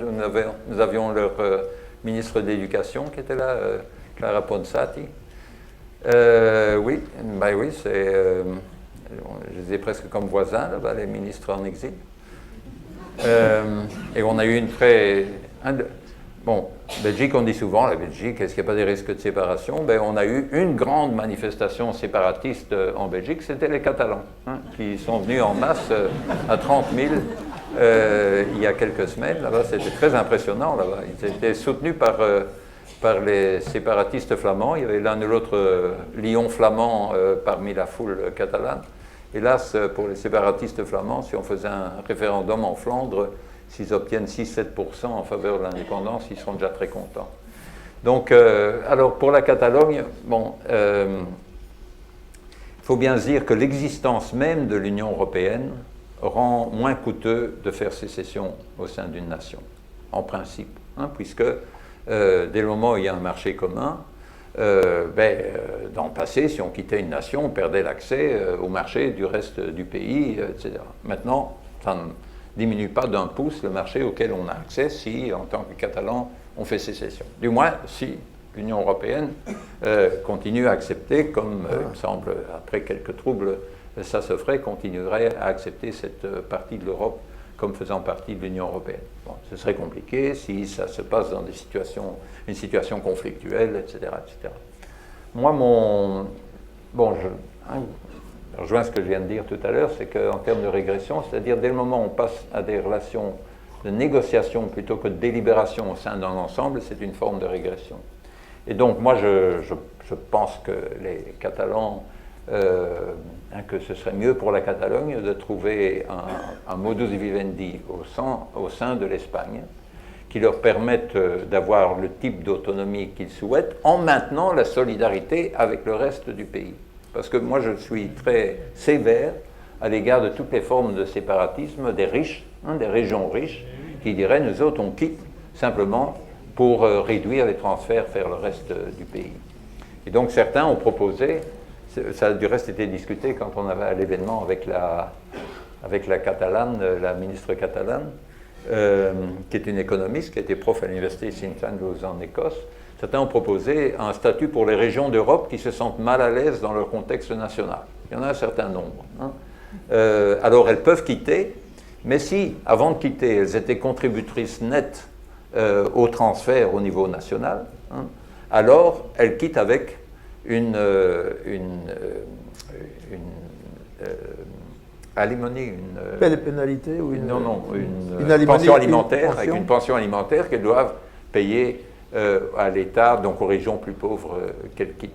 nous avions leur ministre de l'Éducation qui était là, Clara Ponsati. Oui, ben oui, je les ai presque comme voisins, là-bas, les ministres en exil. Et on a eu une très... Bon, Belgique, on dit souvent, la Belgique, est-ce qu'il n'y a pas des risques de séparation? Ben, on a eu une grande manifestation séparatiste en Belgique, c'était les Catalans, qui sont venus en masse à 30 000 il y a quelques semaines. Là-bas, c'était très impressionnant. Là-bas. Ils étaient soutenus par les séparatistes flamands. Il y avait l'un ou l'autre lion flamand parmi la foule catalane. Hélas, pour les séparatistes flamands, si on faisait un référendum en Flandre, s'ils obtiennent 6-7% en faveur de l'indépendance, ils seront déjà très contents. Donc, alors pour la Catalogne, bon, il faut bien se dire que l'existence même de l'Union européenne rend moins coûteux de faire sécession au sein d'une nation, en principe, puisque dès le moment où il y a un marché commun, dans le passé, si on quittait une nation, on perdait l'accès au marché du reste du pays, etc. Maintenant, ça ne diminue pas d'un pouce le marché auquel on a accès si, en tant que Catalan, on fait sécession. Du moins, si l'Union européenne continue à accepter, comme il me semble, après quelques troubles, ça se ferait, continuerait à accepter cette partie de l'Europe comme faisant partie de l'Union européenne. Bon, ce serait compliqué si ça se passe dans une situation conflictuelle, etc., etc. Moi, je rejoins ce que je viens de dire tout à l'heure, c'est qu'en termes de régression, c'est-à-dire dès le moment où on passe à des relations de négociation plutôt que de délibération au sein d'un ensemble, c'est une forme de régression. Et donc, moi, je pense que les Catalans, que ce serait mieux pour la Catalogne de trouver un modus vivendi au sein de l'Espagne qui leur permette d'avoir le type d'autonomie qu'ils souhaitent en maintenant la solidarité avec le reste du pays. Parce que moi, je suis très sévère à l'égard de toutes les formes de séparatisme des riches, des régions riches, qui diraient, nous autres, on quitte simplement pour réduire les transferts vers le reste du pays. Et donc, certains ont proposé, ça a du reste été discuté quand on avait à l'événement avec la catalane, la ministre catalane, qui est une économiste, qui a été prof à l'université St Andrews en Écosse. Certains ont proposé un statut pour les régions d'Europe qui se sentent mal à l'aise dans leur contexte national. Il y en a un certain nombre. Alors elles peuvent quitter, mais si, avant de quitter, elles étaient contributrices nettes au transfert au niveau national, alors elles quittent avec une alimony, pénalité ou une pension alimentaire, avec une pension alimentaire qu'elles doivent payer à l'État, donc aux régions plus pauvres qu'elles quittent.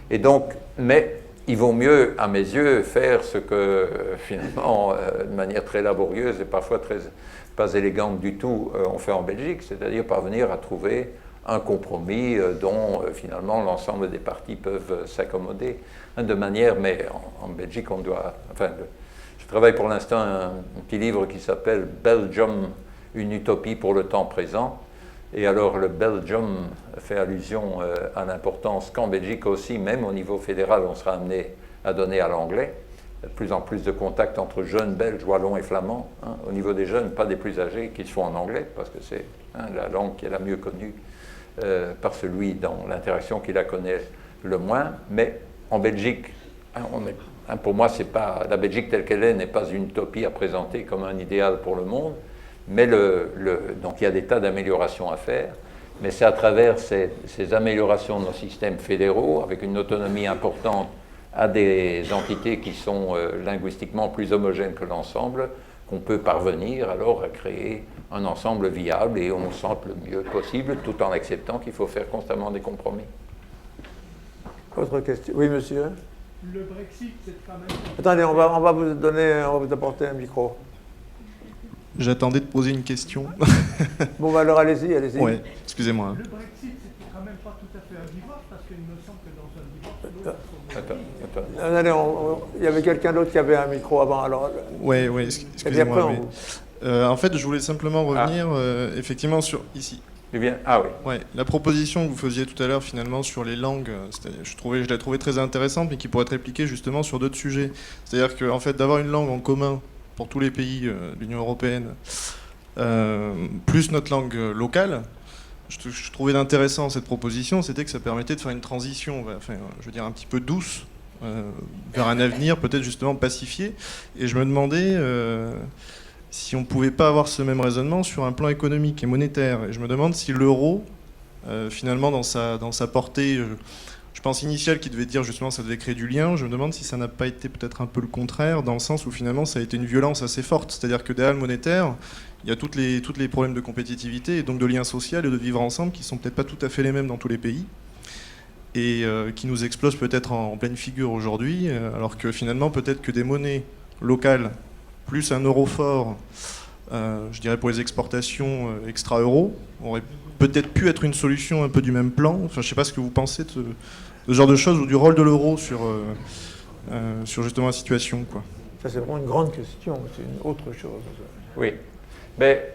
Et donc, mais il vaut mieux, à mes yeux, faire ce que finalement, de manière très laborieuse et parfois pas élégante du tout, on fait en Belgique, c'est-à-dire parvenir à trouver un compromis dont finalement l'ensemble des parties peuvent s'accommoder de manière, mais en Belgique on doit, enfin, je travaille pour l'instant un petit livre qui s'appelle Belgium, une utopie pour le temps présent, et alors le Belgium fait allusion à l'importance qu'en Belgique aussi, même au niveau fédéral, on sera amené à donner à l'anglais. Il y a de plus en plus de contacts entre jeunes Belges, Wallons et Flamands. Au niveau des jeunes, pas des plus âgés, qui se font en anglais, parce que c'est la langue qui est la mieux connue par celui dans l'interaction qui la connaît le moins. Mais en Belgique, pour moi, c'est pas, la Belgique telle qu'elle est n'est pas une utopie à présenter comme un idéal pour le monde, mais donc il y a des tas d'améliorations à faire, mais c'est à travers ces améliorations de nos systèmes fédéraux, avec une autonomie importante à des entités qui sont linguistiquement plus homogènes que l'ensemble, qu'on peut parvenir alors à créer un ensemble viable et on sente le mieux possible, tout en acceptant qu'il faut faire constamment des compromis. Autre question? Oui, monsieur? Le Brexit, c'est quand même... Attendez, on va vous apporter un micro. J'attendais de poser une question. Bon, bah alors allez-y. Ouais, excusez-moi. Le Brexit, c'est quand même pas tout à fait un divorce, parce qu'il me semble que dans un divorce... Attends. Attendez, il y avait quelqu'un d'autre qui avait un micro avant, alors... Oui, excusez-moi. En fait, je voulais simplement revenir effectivement sur ici. Tu viens ? Ah oui. Ouais, la proposition que vous faisiez tout à l'heure finalement sur les langues, je l'ai trouvée très intéressante, mais qui pourrait être répliquée justement sur d'autres sujets. C'est-à-dire qu'en fait, d'avoir une langue en commun pour tous les pays de l'Union européenne, plus notre langue locale, je trouvais d'intéressant cette proposition, c'était que ça permettait de faire une transition, enfin, je veux dire un petit peu douce, vers un avenir peut-être justement pacifié. Et je me demandais si on ne pouvait pas avoir ce même raisonnement sur un plan économique et monétaire. Et je me demande si l'euro, finalement, dans sa portée, je pense initiale, qui devait dire justement ça devait créer du lien, je me demande si ça n'a pas été peut-être un peu le contraire, dans le sens où finalement ça a été une violence assez forte. C'est-à-dire que derrière le monétaire, il y a tous les problèmes de compétitivité et donc de lien social et de vivre ensemble qui sont peut-être pas tout à fait les mêmes dans tous les pays et qui nous explosent peut-être en pleine figure aujourd'hui, alors que finalement peut-être que des monnaies locales plus un euro fort, je dirais pour les exportations extra-euro, aurait peut-être pu être une solution un peu du même plan. Enfin, je ne sais pas ce que vous pensez de ce genre de choses ou du rôle de l'euro sur justement la situation, quoi. Ça, c'est vraiment une grande question, c'est une autre chose. Oui, mais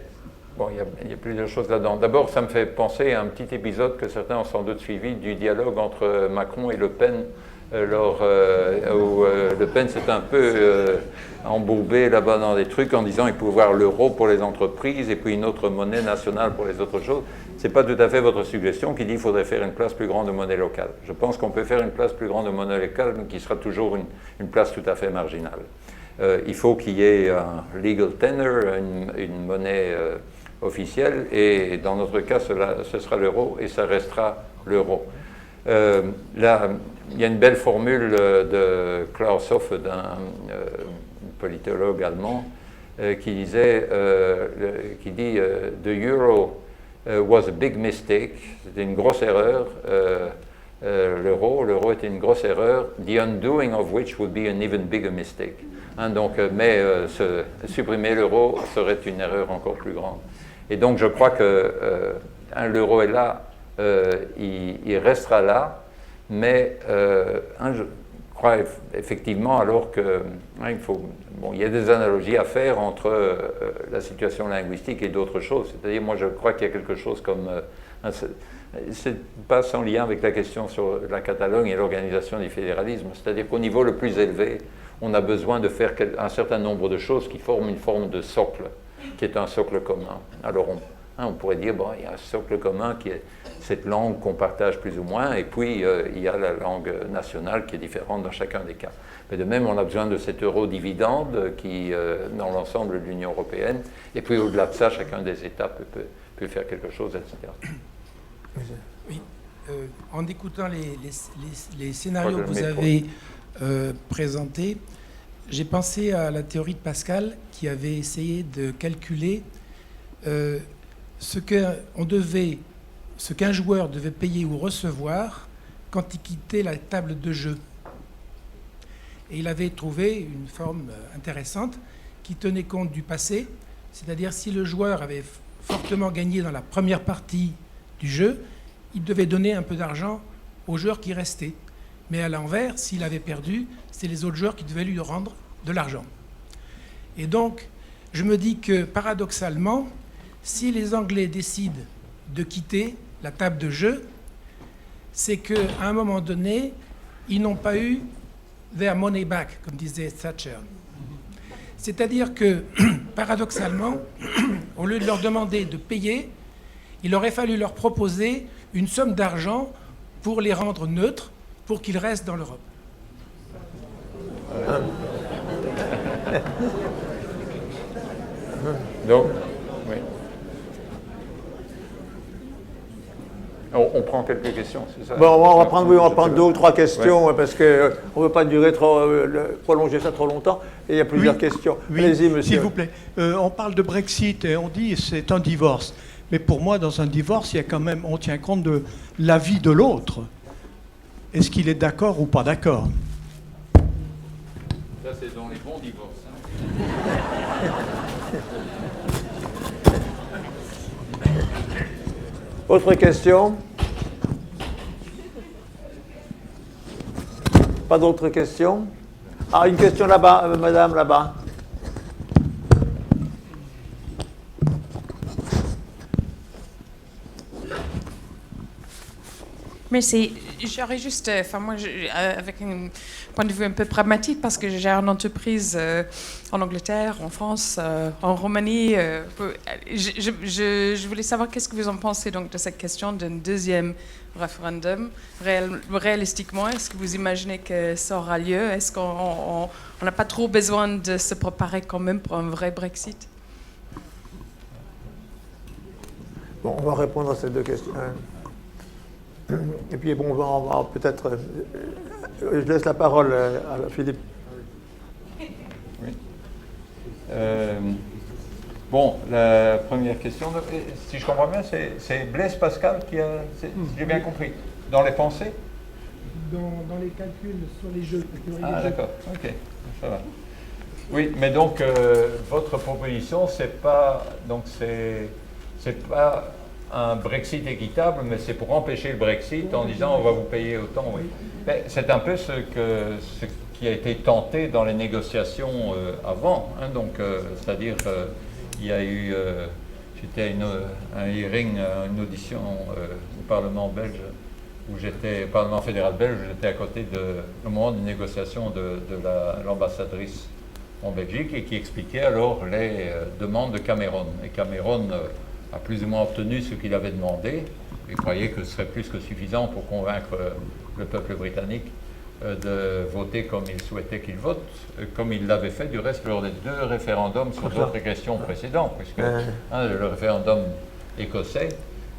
bon, il y a plusieurs choses là-dedans. D'abord, ça me fait penser à un petit épisode que certains ont sans doute suivi du dialogue entre Macron et Le Pen, où Le Pen s'est un peu embourbé là-bas dans des trucs en disant qu'il pouvait voir l'euro pour les entreprises et puis une autre monnaie nationale pour les autres choses. Ce n'est pas tout à fait votre suggestion qui dit qu'il faudrait faire une place plus grande de monnaie locale. Je pense qu'on peut faire une place plus grande de monnaie locale, mais qui sera toujours une place tout à fait marginale. Il faut qu'il y ait un legal tender, une monnaie officielle, et dans notre cas, ce sera l'euro et ça restera l'euro. Là, il y a une belle formule de Klaus Hofe, d'un politologue allemand, qui dit The euro was a big mistake, c'était une grosse erreur. L'euro était une grosse erreur, the undoing of which would be an even bigger mistake. Supprimer l'euro serait une erreur encore plus grande. Et donc je crois que l'euro est là, il restera là, mais je crois effectivement alors que il y a des analogies à faire entre la situation linguistique et d'autres choses. C'est-à-dire, moi je crois qu'il y a quelque chose comme c'est pas sans lien avec la question sur la Catalogne et l'organisation du fédéralisme. C'est-à-dire qu'au niveau le plus élevé, on a besoin de faire un certain nombre de choses qui forment une forme de socle, qui est un socle commun. Alors on pourrait dire, bon, il y a un socle commun qui est cette langue qu'on partage plus ou moins, et puis il y a la langue nationale qui est différente dans chacun des cas. Mais de même, on a besoin de cet euro-dividende qui, dans l'ensemble de l'Union européenne, et puis au-delà de ça, chacun des États peut faire quelque chose, etc. Oui. En écoutant les scénarios que vous avez présentés, j'ai pensé à la théorie de Pascal qui avait essayé de calculer ce qu'un joueur devait payer ou recevoir quand il quittait la table de jeu. Et il avait trouvé une forme intéressante qui tenait compte du passé, c'est-à-dire si le joueur avait fortement gagné dans la première partie du jeu, il devait donner un peu d'argent aux joueurs qui restaient. Mais à l'envers, s'il avait perdu, c'est les autres joueurs qui devaient lui rendre de l'argent. Et donc, je me dis que paradoxalement, si les Anglais décident de quitter la table de jeu, c'est qu'à un moment donné, ils n'ont pas eu their money back, comme disait Thatcher. C'est-à-dire que, paradoxalement, au lieu de leur demander de payer, il aurait fallu leur proposer une somme d'argent pour les rendre neutres, pour qu'ils restent dans l'Europe. Donc, oui. On prend quelques questions, c'est ça? Bon, on va prendre 2 ou 3 questions, ouais. Parce qu'on ne veut pas prolonger ça trop longtemps. Et il y a plusieurs questions. Oui, allez-y, monsieur. S'il vous plaît. On parle de Brexit et on dit que c'est un divorce. Mais pour moi, dans un divorce, il y a quand même, on tient compte de l'avis de l'autre. Est-ce qu'il est d'accord ou pas d'accord? Ça, c'est dans les bons divorces. Autre question? Pas d'autres questions? Ah, une question là-bas, madame, là-bas. Merci. J'aurais juste, moi, avec un point de vue un peu pragmatique, parce que j'ai gère une entreprise en Angleterre, en France, en Roumanie. Je voulais savoir qu'est-ce que vous en pensez donc de cette question d'un deuxième référendum. Réalistiquement, est-ce que vous imaginez que ça aura lieu? Est-ce qu'on n'a pas trop besoin de se préparer quand même pour un vrai Brexit? Bon, on va répondre à ces deux questions. Et puis, bon, on va peut-être... je laisse la parole à Philippe. Oui. Bon, la première question, si je comprends bien, c'est Blaise Pascal qui a... Si j'ai bien compris. Dans les pensées? Dans les calculs sur les jeux. Ah, d'accord. Ok, ça va. Oui, mais donc, votre proposition, c'est pas un Brexit équitable, mais c'est pour empêcher le Brexit en disant on va vous payer autant. Oui. C'est un peu ce qui a été tenté dans les négociations avant. Hein, donc, c'est-à-dire, il y a eu, j'étais à un hearing, une audition au Parlement belge, Parlement fédéral belge, où j'étais à côté au moment des négociations de l'ambassadrice en Belgique et qui expliquait alors les demandes de Cameron. Et Cameron a plus ou moins obtenu ce qu'il avait demandé. Il croyait que ce serait plus que suffisant pour convaincre le peuple britannique de voter comme il souhaitait qu'il vote, comme il l'avait fait du reste lors des deux référendums sur d'autres questions précédentes, puisque le référendum écossais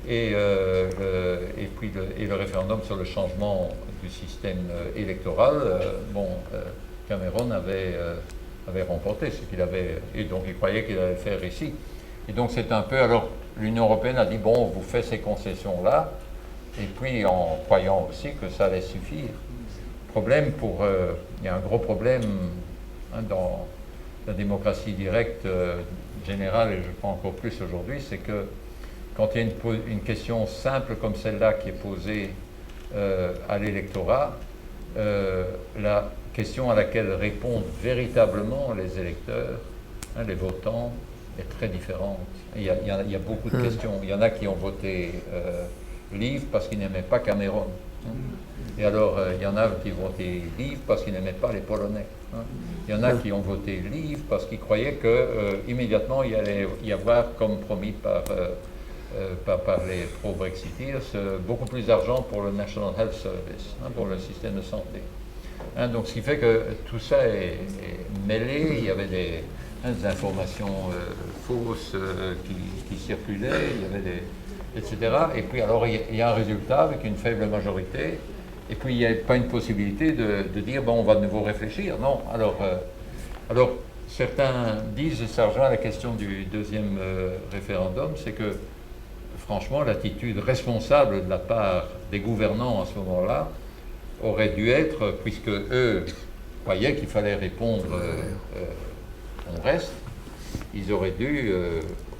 et le référendum sur le changement du système électoral, Cameron avait remporté ce qu'il avait, et donc il croyait qu'il allait le faire ici. Et donc c'est un peu, alors l'Union européenne a dit, bon, on vous fait ces concessions-là, et puis en croyant aussi que ça allait suffire. Problème il y a un gros problème dans la démocratie directe générale, et je crois encore plus aujourd'hui, c'est que quand il y a une question simple comme celle-là qui est posée à l'électorat, la question à laquelle répondent véritablement les électeurs, les votants, est très différente. Il y a beaucoup de questions. Il y en a qui ont voté Leave parce qu'ils n'aimaient pas Cameron. Et alors, il y en a qui ont voté Leave parce qu'ils n'aimaient pas les Polonais. Il y en a qui ont voté Leave parce qu'ils croyaient qu'immédiatement, il allait y avoir, comme promis par les pro-Brexiteers, beaucoup plus d'argent pour le National Health Service, pour le système de santé. Donc, ce qui fait que tout ça est mêlé. Il y avait des informations fausses qui circulaient, il y avait etc. Et puis alors il y a un résultat avec une faible majorité, et puis il n'y a pas une possibilité de dire bon, on va de nouveau réfléchir. Non. Alors certains disent, et ça rejoint la question du deuxième référendum, c'est que franchement l'attitude responsable de la part des gouvernants à ce moment-là aurait dû être, puisque eux croyaient qu'il fallait répondre on reste, ils auraient dû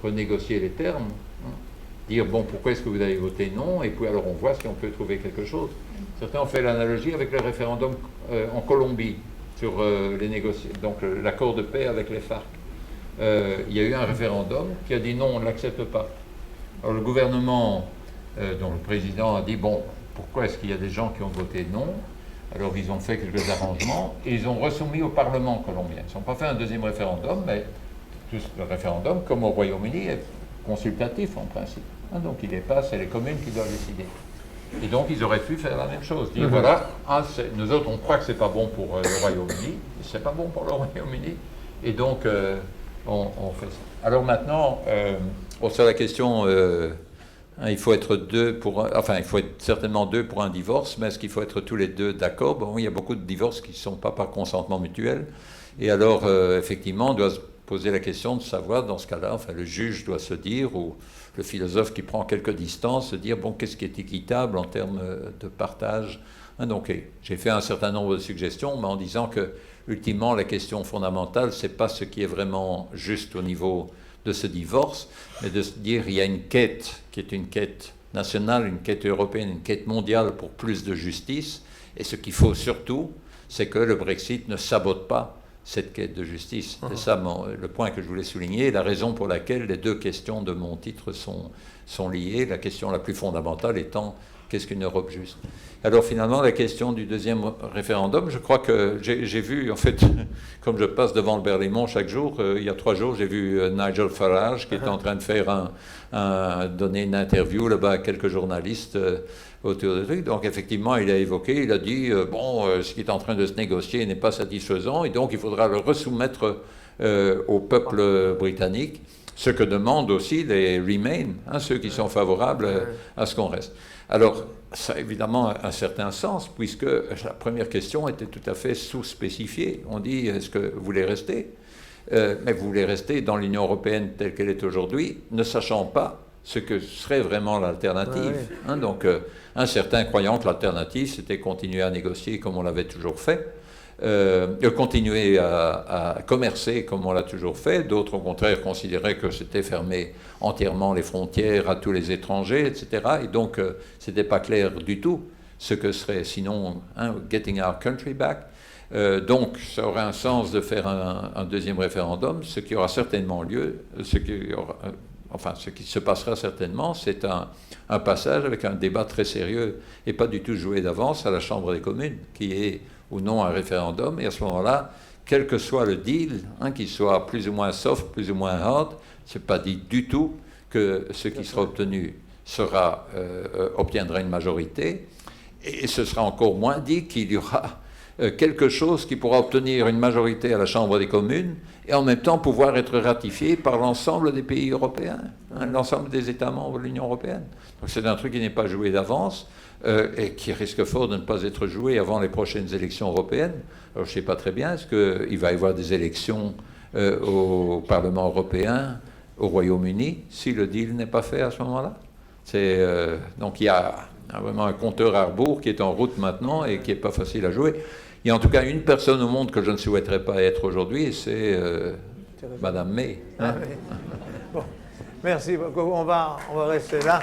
renégocier les termes, dire bon, pourquoi est-ce que vous avez voté non, et puis alors on voit si on peut trouver quelque chose. Certains ont fait l'analogie avec le référendum en Colombie sur donc l'accord de paix avec les FARC. Il y a eu un référendum qui a dit non, on ne l'accepte pas. Alors le gouvernement, dont le président a dit bon, pourquoi est-ce qu'il y a des gens qui ont voté non? Alors ils ont fait quelques arrangements et ils ont resoumis au Parlement colombien. Ils n'ont pas fait un deuxième référendum, mais le référendum, comme au Royaume-Uni, est consultatif en principe. Donc il n'est pas, c'est les communes qui doivent décider. Et donc ils auraient pu faire la même chose, dire voilà, nous autres on croit que c'est pas bon pour le Royaume-Uni, c'est pas bon pour le Royaume-Uni, et donc on fait ça. Alors maintenant, sur la question... il faut être il faut être certainement deux pour un divorce, mais est-ce qu'il faut être tous les deux d'accord? Bon, il y a beaucoup de divorces qui ne sont pas par consentement mutuel. Et alors, effectivement, on doit se poser la question de savoir, dans ce cas-là, le juge doit se dire, ou le philosophe qui prend quelques distances, se dire, bon, qu'est-ce qui est équitable en termes de partage? Donc, j'ai fait un certain nombre de suggestions, mais en disant que, ultimement, la question fondamentale, ce n'est pas ce qui est vraiment juste au niveau de ce divorce, mais de se dire il y a une quête qui est une quête nationale, une quête européenne, une quête mondiale pour plus de justice, et ce qu'il faut surtout, c'est que le Brexit ne sabote pas cette quête de justice. C'est ça le point que je voulais souligner, la raison pour laquelle les deux questions de mon titre sont liées, la question la plus fondamentale étant Qu'est-ce qu'une Europe juste? Alors finalement, la question du deuxième référendum, je crois que j'ai vu, en fait, comme je passe devant le Berlaymont chaque jour, il y a 3 jours, j'ai vu Nigel Farage qui était en train de faire donner une interview là-bas à quelques journalistes autour de trucs. Donc effectivement, il a évoqué, il a dit, ce qui est en train de se négocier n'est pas satisfaisant et donc il faudra le resoumettre au peuple britannique, ce que demandent aussi les Remain, ceux qui sont favorables à ce qu'on reste. Alors, ça a évidemment un certain sens, puisque la première question était tout à fait sous-spécifiée. On dit, est-ce que vous voulez rester? Mais vous voulez rester dans l'Union européenne telle qu'elle est aujourd'hui, ne sachant pas ce que serait vraiment l'alternative. Donc, certains croyant que l'alternative, c'était continuer à négocier comme on l'avait toujours fait, continuer à commercer comme on l'a toujours fait. D'autres, au contraire, considéraient que c'était fermer entièrement les frontières à tous les étrangers, etc. Et donc, ce n'était pas clair du tout ce que serait sinon getting our country back. Donc, ça aurait un sens de faire un deuxième référendum. Ce qui aura certainement lieu, ce qui se passera certainement, c'est un passage avec un débat très sérieux et pas du tout joué d'avance à la Chambre des communes, qui est ou non un référendum, et à ce moment-là, quel que soit le deal, qu'il soit plus ou moins soft, plus ou moins hard, ce n'est pas dit du tout que ce qui sera obtenu obtiendra une majorité, et ce sera encore moins dit qu'il y aura quelque chose qui pourra obtenir une majorité à la Chambre des communes, et en même temps pouvoir être ratifié par l'ensemble des pays européens, l'ensemble des États membres de l'Union européenne. Donc c'est un truc qui n'est pas joué d'avance, et qui risque fort de ne pas être joué avant les prochaines élections européennes. Alors je ne sais pas très bien, est-ce qu'il va y avoir des élections au Parlement européen, au Royaume-Uni, si le deal n'est pas fait à ce moment-là? Donc il y a vraiment un compteur à rebours qui est en route maintenant et qui n'est pas facile à jouer. Il y a en tout cas une personne au monde que je ne souhaiterais pas être aujourd'hui, et c'est Madame May. Bon, merci beaucoup. On va rester là.